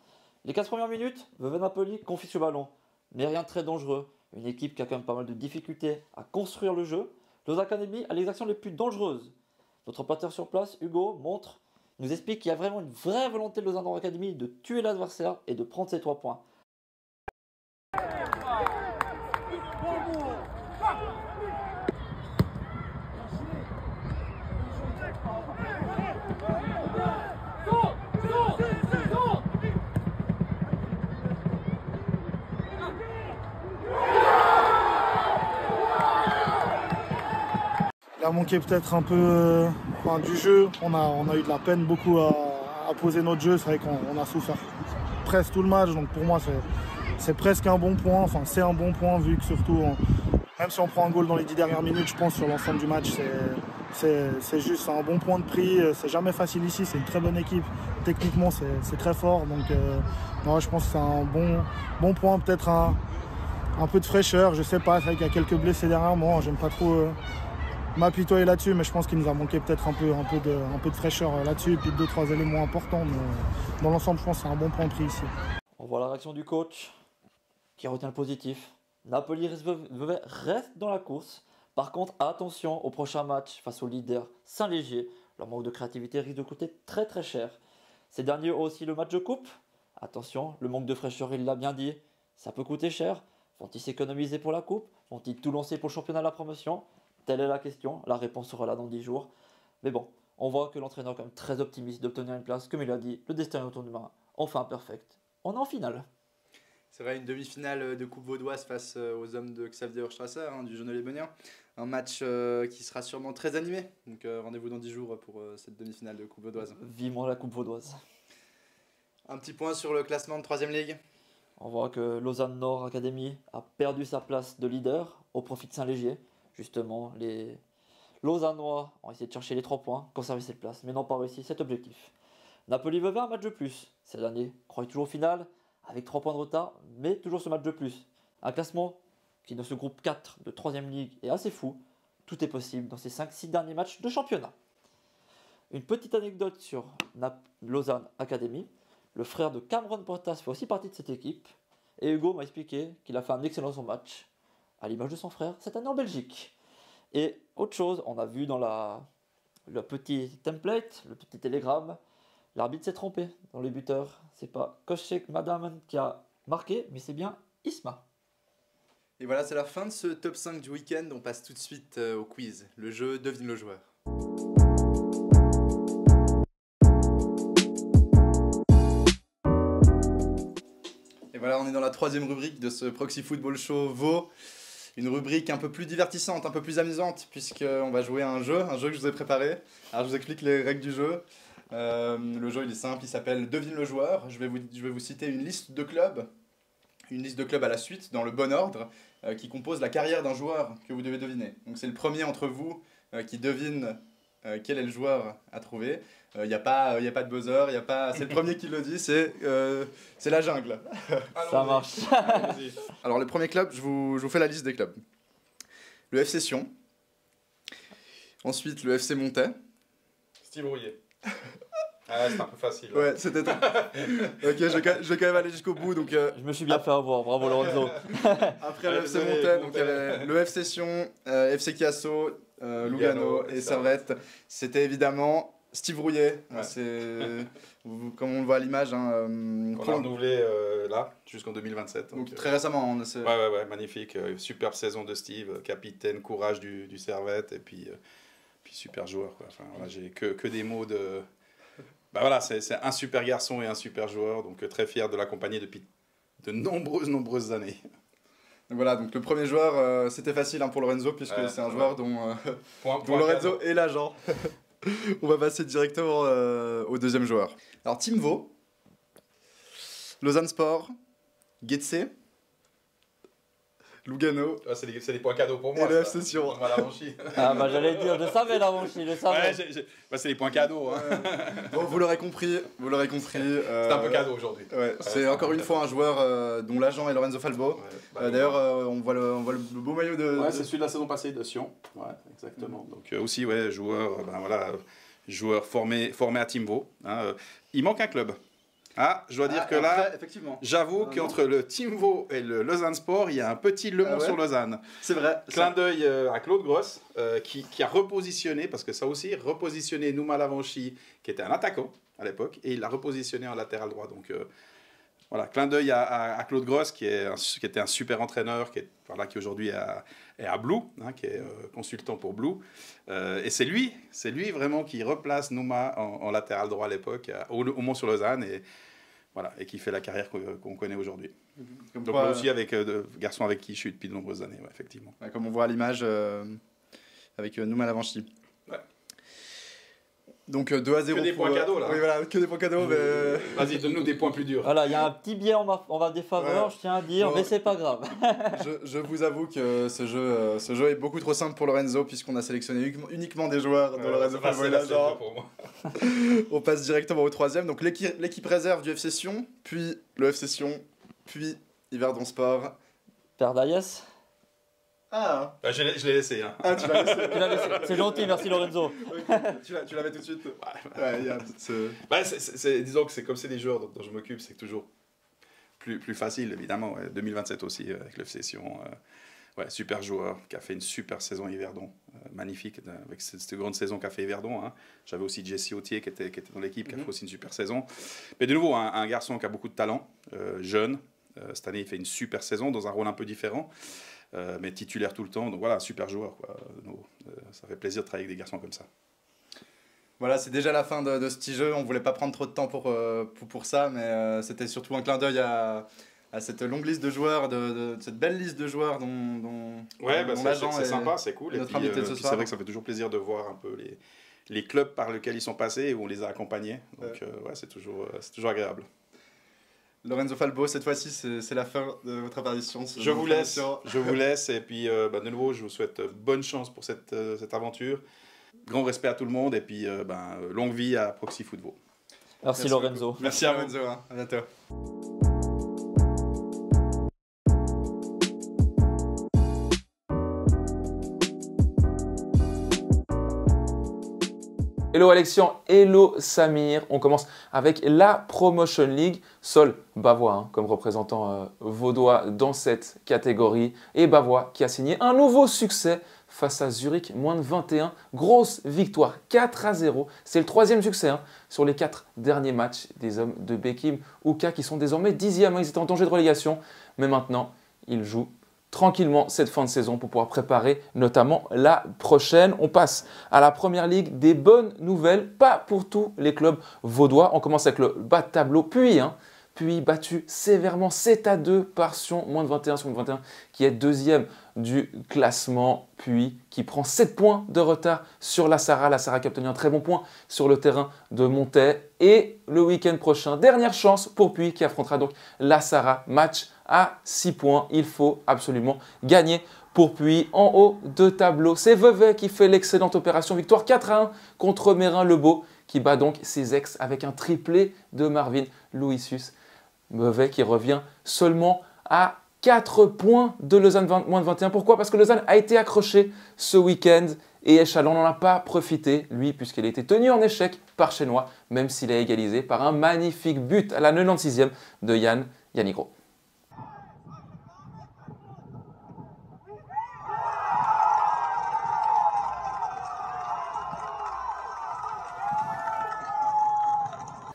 Les 4 premières minutes, Vevey-Napoli confie ce ballon, mais rien de très dangereux. Une équipe qui a quand même pas mal de difficultés à construire le jeu. Lausanne Academy a les actions les plus dangereuses. Notre reporter sur place, Hugo, nous explique qu'il y a vraiment une vraie volonté de Lausanne Academy de tuer l'adversaire et de prendre ses 3 points. Il a manqué peut-être un peu du jeu. On a eu de la peine beaucoup à poser notre jeu. C'est vrai qu'on a souffert presque tout le match. Donc pour moi, c'est presque un bon point. Enfin, c'est un bon point vu que surtout, même si on prend un goal dans les 10 dernières minutes, je pense sur l'ensemble du match, c'est juste un bon point de prix. C'est jamais facile ici. C'est une très bonne équipe. Techniquement, c'est très fort. Donc moi, je pense que c'est un bon point. Peut-être un peu de fraîcheur. Je sais pas. C'est vrai qu'il y a quelques blessés derrière moi. J'aime pas trop m'apitoyer là-dessus, mais je pense qu'il nous a manqué peut-être un peu de fraîcheur là-dessus et puis 2-3 éléments importants. Mais dans l'ensemble, je pense que c'est un bon point pris ici. On voit la réaction du coach qui retient le positif. Napoli reste dans la course. Par contre, attention au prochain match face au leader Saint-Léger. Leur manque de créativité risque de coûter très très cher. Ces derniers ont aussi le match de coupe. Attention, le manque de fraîcheur, il l'a bien dit, ça peut coûter cher. Vont-ils s'économiser pour la coupe? Vont-ils tout lancer pour le championnat de la promotion? Telle est la question, la réponse sera là dans 10 jours. Mais bon, on voit que l'entraîneur est quand même très optimiste d'obtenir une place. Comme il a dit, le destin est autour de main. Enfin perfect. On est en finale. C'est vrai, une demi-finale de Coupe Vaudoise face aux hommes de Xavier Strasser, du Jeune Lébenien. Un match qui sera sûrement très animé. Donc rendez-vous dans 10 jours pour cette demi-finale de Coupe Vaudoise. Vivement la Coupe Vaudoise. Un petit point sur le classement de 3ème Ligue. On voit que Lausanne Nord Academy a perdu sa place de leader au profit de Saint-Légier. Justement, les Lausannois ont essayé de chercher les 3 points, conserver cette place, mais n'ont pas réussi cet objectif. Napoli veut un match de plus. Cette année, croit toujours au final, avec 3 points de retard, mais toujours ce match de plus. Un classement qui, dans ce groupe 4 de 3ème Ligue, est assez fou. Tout est possible dans ces 5-6 derniers matchs de championnat. Une petite anecdote sur Lausanne Academy. Le frère de Cameron Portas fait aussi partie de cette équipe. Et Hugo m'a expliqué qu'il a fait un excellent son match, à l'image de son frère, cette année en Belgique. Et autre chose, on a vu dans le petit template, le petit télégramme, l'arbitre s'est trompé dans les buteurs. C'est pas Koshek Madaman qui a marqué, mais c'est bien Isma. Et voilà, c'est la fin de ce top 5 du week-end. On passe tout de suite au quiz. Le jeu devine le joueur. Et voilà, on est dans la 3e rubrique de ce Proxy Football Show Vaud. Une rubrique un peu plus divertissante, un peu plus amusante, puisqu'on va jouer à un jeu que je vous ai préparé. Alors je vous explique les règles du jeu. Le jeu il est simple, il s'appelle Devine le joueur. Je vais vous citer une liste de clubs à la suite, dans le bon ordre, qui compose la carrière d'un joueur que vous devez deviner. Donc c'est le premier entre vous qui devine quel est le joueur à trouver. Il n'y a pas de buzzer, c'est le premier qui le dit, c'est la jungle. Ça marche. Alors le premier club, je vous fais la liste des clubs. Le FC Sion. Ensuite le FC Montais. Steve Rouillet. Ah, c'est un peu facile. Ouais, c'était... Ok, je vais quand même aller jusqu'au bout. Donc, je me suis bien fait avoir, bravo Lorenzo. Après le FC Montais, donc il y avait le FC Sion, FC Chiasso, Lugano et Servette. C'était évidemment Steve Rouillet. Ouais. Comme on le voit à l'image. On a renouvelé là, jusqu'en 2027. Donc très récemment. Ouais, magnifique. Superbe saison de Steve, capitaine, courage du Servette et puis super joueur, quoi. Enfin, voilà, j'ai que des mots de... Bah voilà, c'est un super garçon et un super joueur, donc très fier de l'accompagner depuis de nombreuses années. Donc voilà, donc le premier joueur, c'était facile pour Lorenzo, puisque c'est un joueur dont Lorenzo est l'agent. On va passer directement au deuxième joueur. Alors Team Vaud, Lausanne Sport, Getse, Lugano. Ah, c'est des points cadeaux pour moi. Et le FC Sion. Ah bah j'allais dire, je savais l'Avanchi, je savais. Ouais, c'est des points cadeaux. Hein. Bon, vous l'aurez compris. C'est un peu cadeau aujourd'hui. Ouais, c'est encore une fois un joueur dont l'agent est Lorenzo Falbo. D'ailleurs, on voit le beau maillot de... Ouais, c'est celui de la saison passée de Sion. Ouais, exactement. Donc aussi, joueur formé à Team Vaud. Hein. Il manque un club. Ah, je dois dire que là, j'avoue qu'entre le Team Vaud et le Lausanne Sport, il y a un petit Le Mans sur Lausanne. C'est vrai. Clin d'œil à Claude Gross, qui a repositionné, parce que ça aussi, repositionné Nouma Lavanchi, qui était un attaquant à l'époque, et il l'a repositionné en latéral droit. Donc voilà, clin d'œil à Claude Gross, qui était un super entraîneur, qui aujourd'hui est à Blue, hein, qui est consultant pour Blue. Et c'est lui vraiment qui replace Nouma en latéral droit à l'époque, au Mans sur Lausanne, et qui fait la carrière qu'on connaît aujourd'hui. Donc là aussi, avec garçon avec qui je suis depuis de nombreuses années, ouais, effectivement. Ouais, comme on voit à l'image avec Nouma Lavanchi. Ouais. Donc 2-0. Que des points cadeaux là. Oui, voilà, que des points cadeaux. Mais... Vas-y, donne-nous des points plus durs. Voilà, il y a un petit biais en ma défaveur, je tiens à dire, mais c'est pas grave. je vous avoue que ce jeu est beaucoup trop simple pour Lorenzo, puisqu'on a sélectionné uniquement des joueurs dont Lorenzo Falbo est l'agent. On passe directement au troisième. Donc l'équipe réserve du FC Sion, puis le FC Sion, puis Yverdon Sport. Père d'Ayes. Ah, je l'ai laissé. Hein. Ah, tu l'as laissé. C'est gentil, merci Lorenzo. Okay. Tu l'avais tout de suite. Disons que c'est des joueurs dont je m'occupe, c'est toujours plus facile, évidemment. Ouais. 2027 aussi, avec le FC Sion. Super joueur, qui a fait une super saison à Yverdon. Magnifique, avec cette grande saison qu'a fait Yverdon. Hein. J'avais aussi Jesse Autier qui était dans l'équipe, qui a fait aussi une super saison. Mais de nouveau, un garçon qui a beaucoup de talent, jeune. Cette année, il fait une super saison dans un rôle un peu différent. Mais titulaire tout le temps, donc voilà, super joueur, quoi. Ça fait plaisir de travailler avec des garçons comme ça. Voilà, c'est déjà la fin de ce petit jeu. On voulait pas prendre trop de temps pour ça, mais c'était surtout un clin d'œil à à cette longue liste de joueurs, de cette belle liste de joueurs dont l'agent c'est sympa, c'est cool. Et notre puis, invité de ce soir. c'est vrai que ça fait toujours plaisir de voir un peu les clubs par lesquels ils sont passés et où on les a accompagnés. Donc c'est toujours agréable. Lorenzo Falbo, cette fois-ci, c'est la fin de votre apparition. Je vous laisse et puis de nouveau, je vous souhaite bonne chance pour cette aventure. Grand respect à tout le monde et puis longue vie à Proxy Football. Merci Lorenzo. Merci Lorenzo, à bientôt. Hello Alexian, hello Samir. On commence avec la Promotion League. Sol Bavois comme représentant vaudois dans cette catégorie. Et Bavois qui a signé un nouveau succès face à Zurich, moins de 21. Grosse victoire, 4-0. C'est le 3e succès sur les 4 derniers matchs des hommes de Bekim Ouka qui sont désormais 10e. Ils étaient en danger de relégation, mais maintenant ils jouent tranquillement cette fin de saison pour pouvoir préparer notamment la prochaine. On passe à la Première Ligue. Des bonnes nouvelles, pas pour tous les clubs vaudois. On commence avec le bas de tableau, puis battu sévèrement 7-2 par Sion, moins de 21 sur moins de 21, qui est 2e du classement, puis qui prend 7 points de retard sur la Sarah. La Sarah qui a obtenu un très bon point sur le terrain de Montais. Et le week-end prochain, dernière chance pour Puy qui affrontera donc la Sarah. Match à 6 points. Il faut absolument gagner pour Puy. En haut de tableau, c'est Vevey qui fait l'excellente opération. Victoire 4-1 contre Mérin-le-Beau qui bat donc ses ex avec un triplé de Marvin Louisius. Vevey qui revient seulement à 4 points de Lausanne moins de 21. Pourquoi? Parce que Lausanne a été accroché ce week-end et Échalon n'en a pas profité, lui, puisqu'il a été tenu en échec par Chénois, même s'il a égalisé par un magnifique but à la 96e de Yann Yanigro.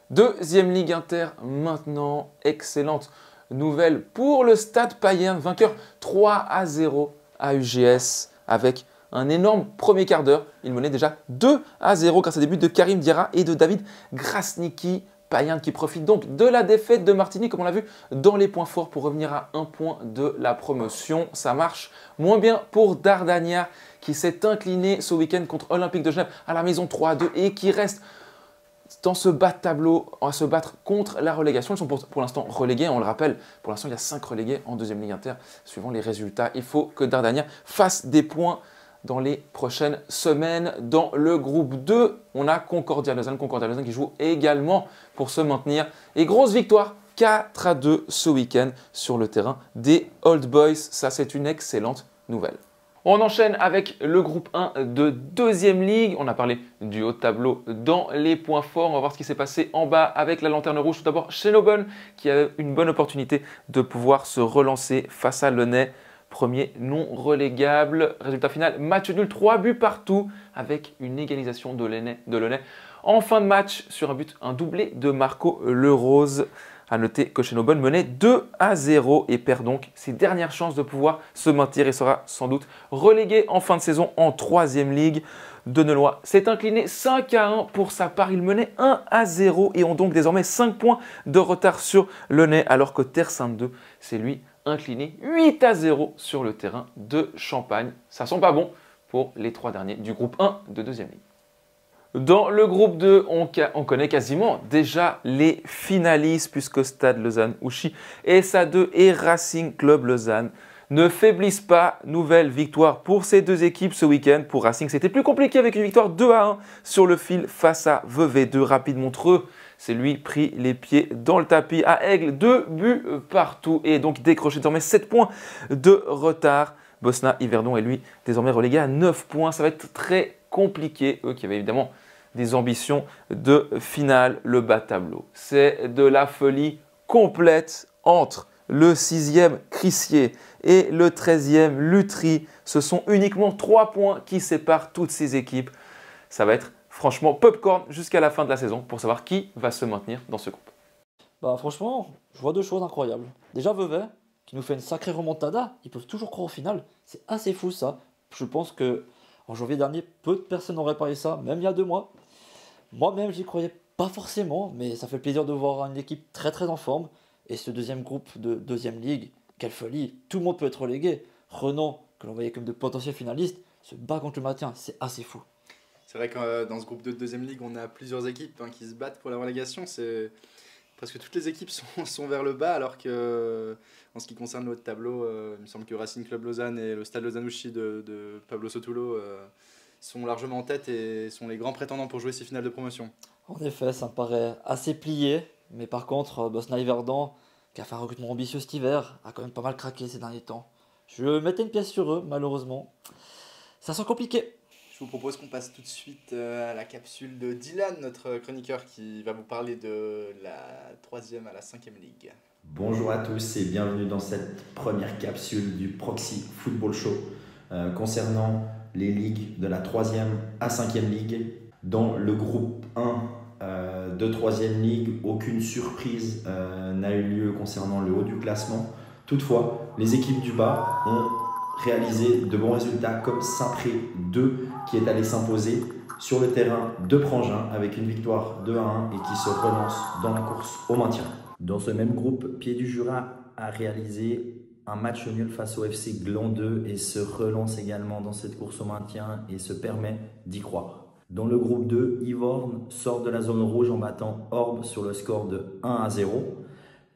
Deuxième Ligue Inter maintenant, excellente nouvelle pour le Stade Payerne, vainqueur 3-0 à UGS avec un énorme premier quart d'heure. Il menait déjà 2-0 grâce à des buts de Karim Diarra et de David Grasniki. Payerne qui profite donc de la défaite de Martigny, comme on l'a vu dans les points forts, pour revenir à 1 point de la promotion. Ça marche moins bien pour Dardania qui s'est incliné ce week-end contre Olympique de Genève à la maison 3-2 et qui reste dans ce bas de tableau à se battre contre la relégation. Ils sont pour l'instant relégués, on le rappelle. Pour l'instant, il y a 5 relégués en deuxième Ligue Inter. Suivant les résultats, il faut que Dardania fasse des points dans les prochaines semaines. Dans le groupe 2, on a Concordia Lausanne qui joue également pour se maintenir. Et grosse victoire, 4-2 ce week-end sur le terrain des Old Boys. Ça, c'est une excellente nouvelle. On enchaîne avec le groupe 1 de deuxième ligue. On a parlé du haut de tableau dans les points forts. On va voir ce qui s'est passé en bas avec la lanterne rouge. Tout d'abord, Chenobon qui a une bonne opportunité de pouvoir se relancer face à Lenay. Premier non relégable. Résultat final, match nul, 3 buts partout avec une égalisation de Lenay. En fin de match, sur un doublé de Marco Lerose. À noter que Chenobon menait 2-0 et perd donc ses dernières chances de pouvoir se maintenir et sera sans doute relégué en fin de saison en 3e ligue. Denelois s'est incliné 5-1 pour sa part. Il menait 1-0 et ont donc désormais 5 points de retard sur Lenay, alors que Terre Sainte 2 s'est lui incliné 8-0 sur le terrain de Champagne. Ça sent pas bon pour les 3 derniers du groupe 1 de deuxième ligue. Dans le groupe 2, on connaît quasiment déjà les finalistes puisque Stade Lausanne-Ouchy, SA2 et Racing Club Lausanne ne faiblissent pas. Nouvelle victoire pour ces deux équipes ce week-end. Pour Racing, c'était plus compliqué avec une victoire 2-1 sur le fil face à Vevey. 2 Rapide Montreux, c'est lui pris les pieds dans le tapis à Aigle. 2 buts partout et donc décroché désormais 7 points de retard. Bosna Yverdon est lui désormais relégué à 9 points. Ça va être très compliqué. Eux qui avaient évidemment des ambitions de finale, le bas tableau. C'est de la folie complète entre le 6e Crissier et le 13e Lutry. Ce sont uniquement 3 points qui séparent toutes ces équipes. Ça va être franchement popcorn jusqu'à la fin de la saison pour savoir qui va se maintenir dans ce groupe. Franchement, je vois 2 choses incroyables. Déjà Vevey, qui nous fait une sacrée remontada. Ils peuvent toujours croire au final. C'est assez fou ça. Je pense que en janvier dernier, peu de personnes n'auraient parié ça, même il y a 2 mois. Moi-même, j'y croyais pas forcément, mais ça fait plaisir de voir une équipe très très en forme. Et ce deuxième groupe de deuxième ligue, quelle folie, tout le monde peut être relégué. Renan, que l'on voyait comme de potentiels finalistes, se bat contre le maintien, c'est assez fou. C'est vrai que dans ce groupe de deuxième ligue, on a plusieurs équipes qui se battent pour la relégation. Presque toutes les équipes sont vers le bas, alors que en ce qui concerne le haut de tableau, il me semble que Racing Club Lausanne et le Stade Lausanne-Ouchy de Pablo Sotulo sont largement en tête et sont les grands prétendants pour jouer ces finales de promotion. En effet, ça me paraît assez plié, mais par contre, Bosna-Yverdan, qui a fait un recrutement ambitieux cet hiver, a quand même pas mal craqué ces derniers temps. Je mettais une pièce sur eux, malheureusement. Ça sent compliqué. Je vous propose qu'on passe tout de suite à la capsule de Dylan, notre chroniqueur, qui va vous parler de la 3e à la 5e ligue. Bonjour à tous et bienvenue dans cette première capsule du Proxy Football Show concernant les ligues de la 3e à 5e ligue. Dans le groupe 1 de 3e ligue, aucune surprise n'a eu lieu concernant le haut du classement. Toutefois, les équipes du bas ont réalisé de bons résultats comme Saint-Pré 2 qui est allé s'imposer sur le terrain de Prangin avec une victoire 2-1 et qui se relance dans la course au maintien. Dans ce même groupe, Pied du Jura a réalisé un match nul face au FC Gland 2 et se relance également dans cette course au maintien et se permet d'y croire. Dans le groupe 2, Yvorne sort de la zone rouge en battant Orbe sur le score de 1-0.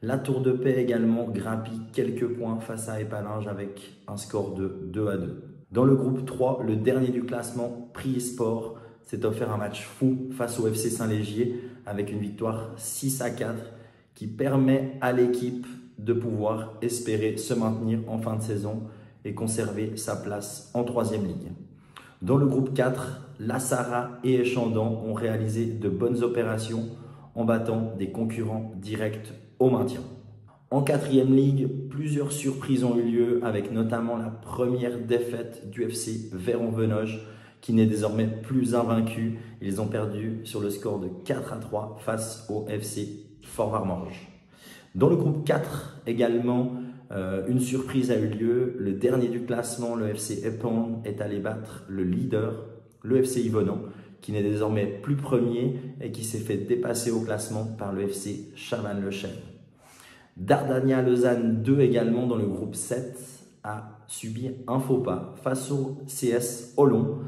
La Tour de Paix également grappille quelques points face à Épalinges avec un score de 2-2. Dans le groupe 3, le dernier du classement, Prix Sport, s'est offert un match fou face au FC Saint-Légier avec une victoire 6-4 qui permet à l'équipe de pouvoir espérer se maintenir en fin de saison et conserver sa place en 3e ligue. Dans le groupe 4, La Sarra et Échandan ont réalisé de bonnes opérations en battant des concurrents directs au maintien. En 4e ligue, plusieurs surprises ont eu lieu avec notamment la première défaite du FC Véron-Venoge qui n'est désormais plus invaincu. Ils ont perdu sur le score de 4-3 face au FC Fort-Varmorge. Dans le groupe 4 également, une surprise a eu lieu. Le dernier du classement, le FC Epan, est allé battre le leader, le FC Yvonan, qui n'est désormais plus premier et qui s'est fait dépasser au classement par le FC Chavannes-le-Chêne. Dardania Lausanne 2 également dans le groupe 7 a subi un faux pas face au CS Olon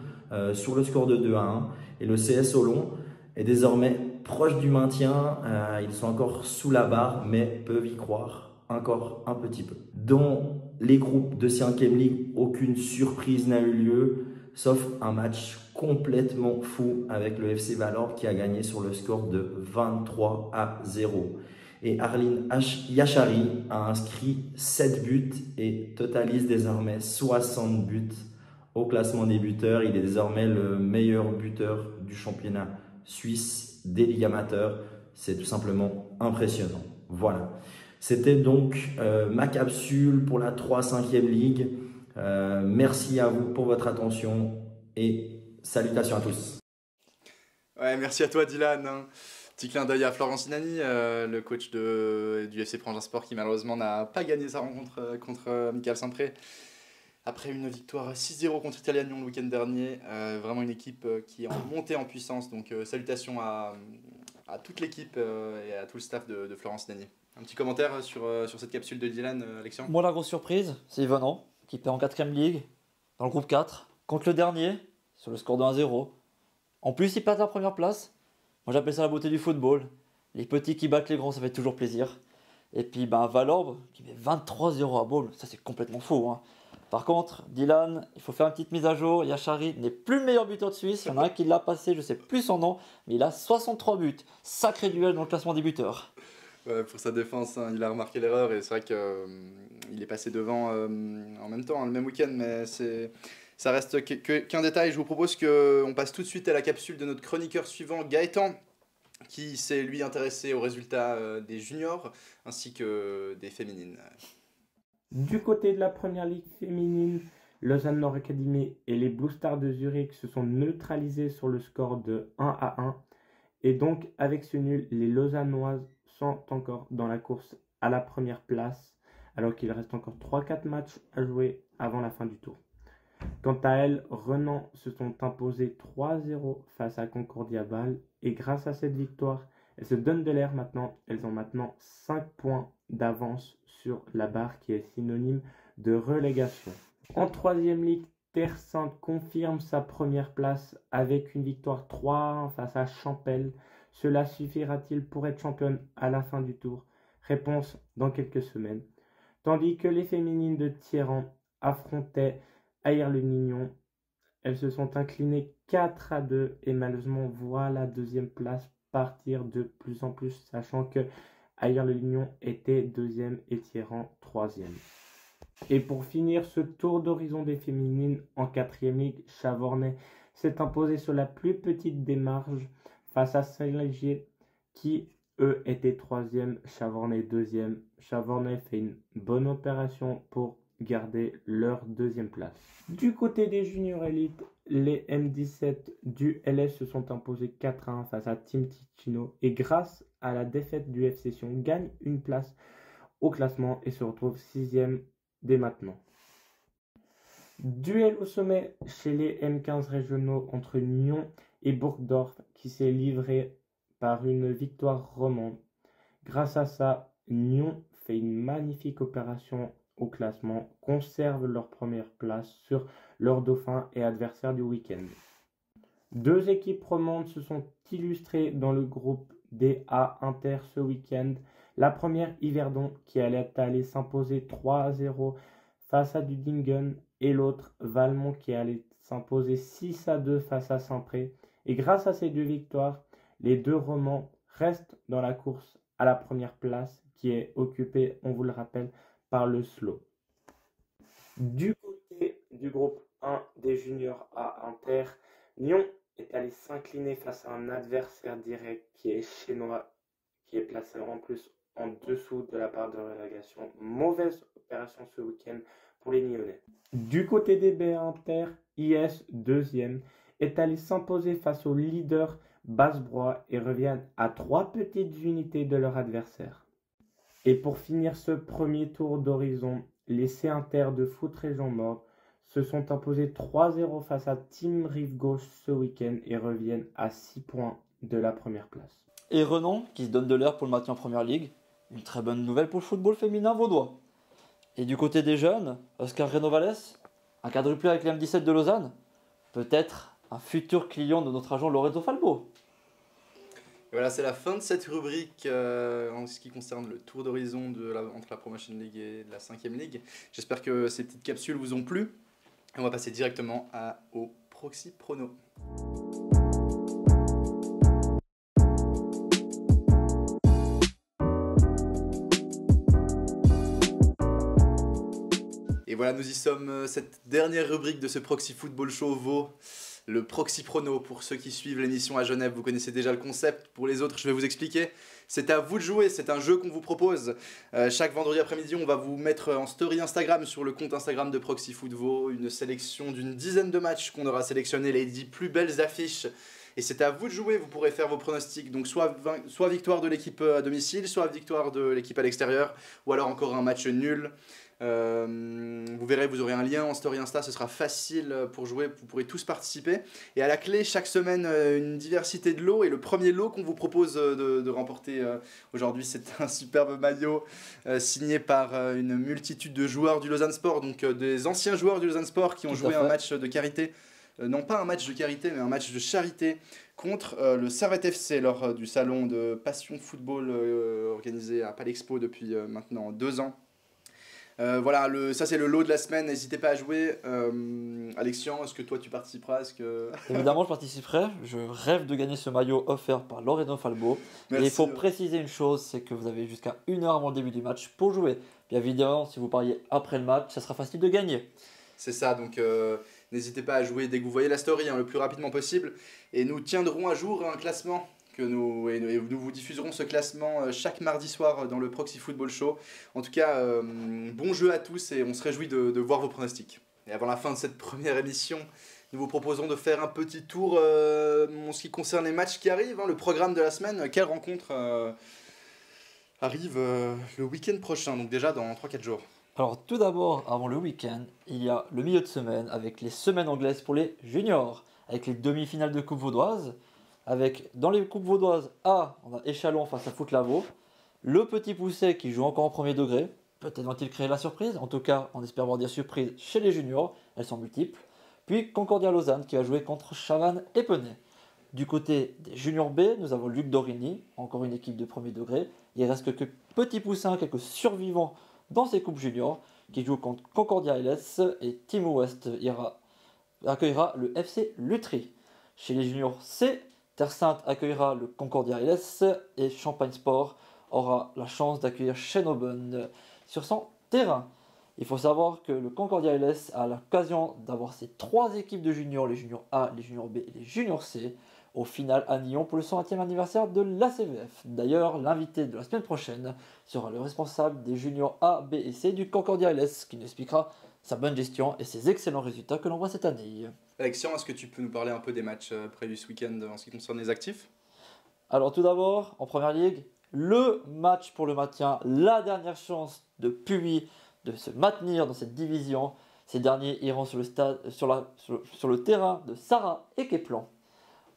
sur le score de 2-1 et le CS Olon est désormais proche du maintien, ils sont encore sous la barre mais peuvent y croire encore un petit peu. Dans les groupes de 5e ligue, aucune surprise n'a eu lieu sauf un match complètement fou avec le FC Valorbe qui a gagné sur le score de 23-0. Et Arline Yachari a inscrit 7 buts et totalise désormais 60 buts au classement des buteurs. Il est désormais le meilleur buteur du championnat suisse des ligues amateurs. C'est tout simplement impressionnant. Voilà. C'était donc ma capsule pour la 3-5e ligue. Merci à vous pour votre attention et salutations à tous. Ouais, merci à toi Dylan. Petit clin d'œil à Florence Inani, le coach du FC Prangin Sport qui malheureusement n'a pas gagné sa rencontre contre Michael Saint-Pré. Après une victoire 6-0 contre Italia Lyon le week-end dernier, vraiment une équipe qui est en montée en puissance. Donc salutations à toute l'équipe et à tout le staff de Florence Inani. Un petit commentaire sur cette capsule de Dylan, Alexian? Moi, la grosse surprise, c'est Yvonan qui perd en 4e ligue dans le groupe 4 contre le dernier sur le score de 1-0. En plus, il perd la première place. Moi, j'appelle ça la beauté du football. Les petits qui battent les grands, ça fait toujours plaisir. Et puis, Valorbe qui met 23-0 à Bâle, ça c'est complètement fou. Hein. Par contre, Dylan, il faut faire une petite mise à jour. Yachari n'est plus le meilleur buteur de Suisse. Il y en a un qui l'a passé, je ne sais plus son nom, mais il a 63 buts. Sacré duel dans le classement des buteurs. Ouais, pour sa défense, il a remarqué l'erreur et c'est vrai qu'il est passé devant en même temps, le même week-end, mais ça reste qu'un détail. Je vous propose qu'on passe tout de suite à la capsule de notre chroniqueur suivant, Gaëtan, qui s'est lui intéressé aux résultats des juniors ainsi que des féminines. Du côté de la première ligue féminine, Lausanne Nord Academy et les Blue Stars de Zurich se sont neutralisés sur le score de 1-1. Et donc, avec ce nul, les Lausannoises sont encore dans la course à la première place, alors qu'il reste encore 3-4 matchs à jouer avant la fin du tour. Quant à elles, Renan se sont imposés 3-0 face à Concordia Bâle et grâce à cette victoire, Elles se donnent de l'air maintenant. Elles ont maintenant 5 points d'avance sur la barre qui est synonyme de relégation. En troisième ligue, Terre Sainte confirme sa première place avec une victoire 3-1 face à Champel. Cela suffira-t-il pour être championne à la fin du tour? Réponse dans quelques semaines. Tandis que les féminines de Thieran affrontaient Aire-le-Nignon, elles se sont inclinées 4-2 et malheureusement voient la deuxième place partir de plus en plus, sachant que Aire-le-Nignon était deuxième et Thieran troisième. Et pour finir ce tour d'horizon des féminines en quatrième ligue, Chavornay s'est imposé sur la plus petite des marges face à Saint-Légier qui, eux, étaient troisième, Chavornay deuxième. Chavornay fait une bonne opération pour garder leur deuxième place. Du côté des juniors élites, les M17 du LS se sont imposés 4-1 face à Team Ticino et grâce à la défaite du FC Sion, gagnent une place au classement et se retrouvent 6e dès maintenant. Duel au sommet chez les M15 régionaux entre Nyon et Burgdorf qui s'est livré par une victoire romande. Grâce à ça, Nyon fait une magnifique opération au classement, conserve leur première place sur leur dauphin et adversaire du week-end. Deux équipes romandes se sont illustrées dans le groupe des A Inter ce week-end. La première, Yverdon, qui allait aller s'imposer 3-0 face à Dudingen, et l'autre, Valmont, qui allait s'imposer 6-2 face à Saint-Pré. Et grâce à ces deux victoires, les deux romans restent dans la course à la première place, qui est occupée, on vous le rappelle, par le Slow. Du côté du groupe 1 des juniors à Inter, Nyon est allé s'incliner face à un adversaire direct qui est Chénois, qui est placé en plus en dessous de la barre de relégation. Mauvaise opération ce week-end pour les Nyonnais. Du côté des B Inter, IS 2e est allé s'imposer face au leader Basse-Broye et reviennent à 3 petites unités de leur adversaire. Et pour finir ce premier tour d'horizon, les C Inter de Foot Région Nord se sont imposés 3-0 face à Team Rive Gauche ce week-end et reviennent à 6 points de la première place. Et Renan qui se donne de l'air pour le maintien en première ligue. Une très bonne nouvelle pour le football féminin vaudois. Et du côté des jeunes, Oscar Renovales, un quadruplé avec les M17 de Lausanne, peut-être un futur client de notre agent Lorenzo Falbo. Et voilà, c'est la fin de cette rubrique en ce qui concerne le tour d'horizon entre la Promotion League et la 5e Ligue. J'espère que ces petites capsules vous ont plu. Et on va passer directement au Proxy Prono. Et voilà, nous y sommes, cette dernière rubrique de ce Proxy Football Show vaut le Proxy Prono. Pour ceux qui suivent l'émission à Genève, vous connaissez déjà le concept. Pour les autres, je vais vous expliquer. C'est à vous de jouer, c'est un jeu qu'on vous propose. Chaque vendredi après-midi, on va vous mettre en story Instagram sur le compte Instagram de Proxy Football une sélection d'une dizaine de matchs qu'on aura sélectionné, les 10 plus belles affiches. Et c'est à vous de jouer, vous pourrez faire vos pronostics. Donc soit victoire de l'équipe à domicile, soit victoire de l'équipe à l'extérieur, ou alors encore un match nul. Vous verrez, vous aurez un lien en story Insta, ce sera facile pour jouer, vous pourrez tous participer. Et à la clé, chaque semaine, une diversité de lots. Et le premier lot qu'on vous propose de remporter aujourd'hui, c'est un superbe maillot signé par une multitude de joueurs du Lausanne Sport, donc des anciens joueurs du Lausanne Sport qui ont joué un match de carité. Non pas un match de carité, mais un match de charité contre le Servette FC lors du salon de Passion Football organisé à Palexpo depuis maintenant 2 ans. Voilà, ça c'est le lot de la semaine, n'hésitez pas à jouer. Alexian, est-ce que toi tu participeras? Évidemment je participerai, je rêve de gagner ce maillot offert par Lorenzo Falbo. Et il faut préciser une chose, c'est que vous avez jusqu'à 1 heure avant le début du match pour jouer. Bien évidemment, si vous pariez après le match, ça sera facile de gagner. C'est ça, donc n'hésitez pas à jouer dès que vous voyez la story, le plus rapidement possible. Et nous tiendrons à jour un classement. Nous vous diffuserons ce classement chaque mardi soir dans le Proxy Football Show. En tout cas, bon jeu à tous et on se réjouit de voir vos pronostics. Et avant la fin de cette première émission, nous vous proposons de faire un petit tour en ce qui concerne les matchs qui arrivent, le programme de la semaine. Quelle rencontre arrive le week-end prochain, donc déjà dans 3-4 jours? Alors tout d'abord, avant le week-end, il y a le milieu de semaine avec les semaines anglaises pour les juniors, avec les demi-finales de Coupe Vaudoise. avec dans les coupes vaudoises A, on a Échalon face à Foot-Lavaux, le Petit Pousset qui joue encore en premier degré, peut-être vont-ils créer la surprise, en tout cas on espère voir des surprises chez les juniors, elles sont multiples, puis Concordia Lausanne qui va jouer contre Chavannes et Penay. Du côté des juniors B, nous avons Luc Dorigny, encore une équipe de premier degré, il reste quelques petits poussins, quelques survivants dans ces coupes juniors, qui jouent contre Concordia LS et Team West accueillera le FC Lutry. Chez les juniors C, Terre Sainte accueillera le Concordia LS et Champagne Sport aura la chance d'accueillir Schenauben sur son terrain. Il faut savoir que le Concordia LS a l'occasion d'avoir ces 3 équipes de juniors, les juniors A, les juniors B et les juniors C, au final à Nyon pour le 120e anniversaire de l'ACVF. D'ailleurs, l'invité de la semaine prochaine sera le responsable des juniors A, B et C du Concordia LS qui nous expliquera sa bonne gestion et ses excellents résultats que l'on voit cette année. Alexian, est-ce que tu peux nous parler un peu des matchs prévus ce week-end en ce qui concerne les actifs? Alors tout d'abord, en première ligue, le match pour le maintien, la dernière chance de Puy de se maintenir dans cette division. Ces derniers iront sur le terrain de Sarah et Keplan.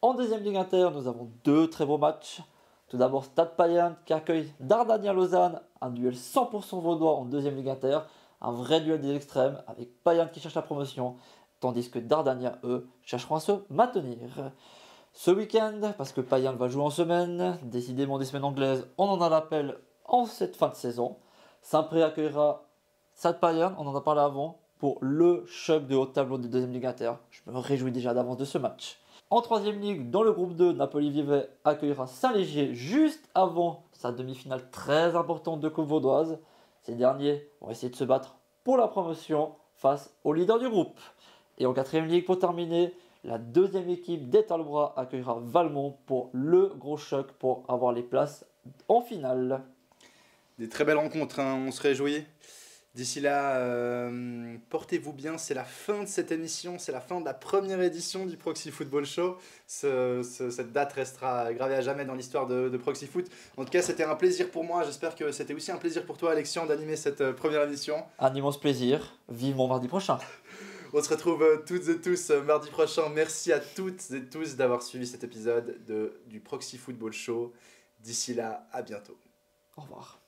En deuxième ligue inter, nous avons 2 très beaux matchs. Tout d'abord, Stade Payerne qui accueille Dardania Lausanne, un duel 100% vaudois en deuxième ligue inter, un vrai duel des extrêmes avec Payerne qui cherche la promotion, tandis que Dardania, eux, chercheront à se maintenir. Ce week-end, parce que Payerne va jouer en semaine, décidément des semaines anglaises, on en a l'appel en cette fin de saison. Saint-Pré accueillera Stade Payerne, on en a parlé avant, pour le choc de haut tableau de deuxième ligue inter. Je me réjouis déjà d'avance de ce match. En troisième ligue, dans le groupe 2, Napoli-Vevey accueillera Saint-Léger juste avant sa demi-finale très importante de Coupe vaudoise. Ces derniers vont essayer de se battre pour la promotion face au leader du groupe. Et en quatrième ligue, pour terminer, la deuxième équipe d'Étalbras accueillera Valmont pour le gros choc pour avoir les places en finale. Des très belles rencontres, hein, on se réjouit. D'ici là, portez-vous bien, c'est la fin de cette émission, c'est la fin de la première édition du Proxy Football Show. Cette date restera gravée à jamais dans l'histoire de Proxy Foot. En tout cas, c'était un plaisir pour moi, j'espère que c'était aussi un plaisir pour toi, Alexian, d'animer cette première émission. Un immense plaisir, vivement mardi prochain. On se retrouve toutes et tous mardi prochain. Merci à toutes et tous d'avoir suivi cet épisode du Proxy Football Show. D'ici là, à bientôt. Au revoir.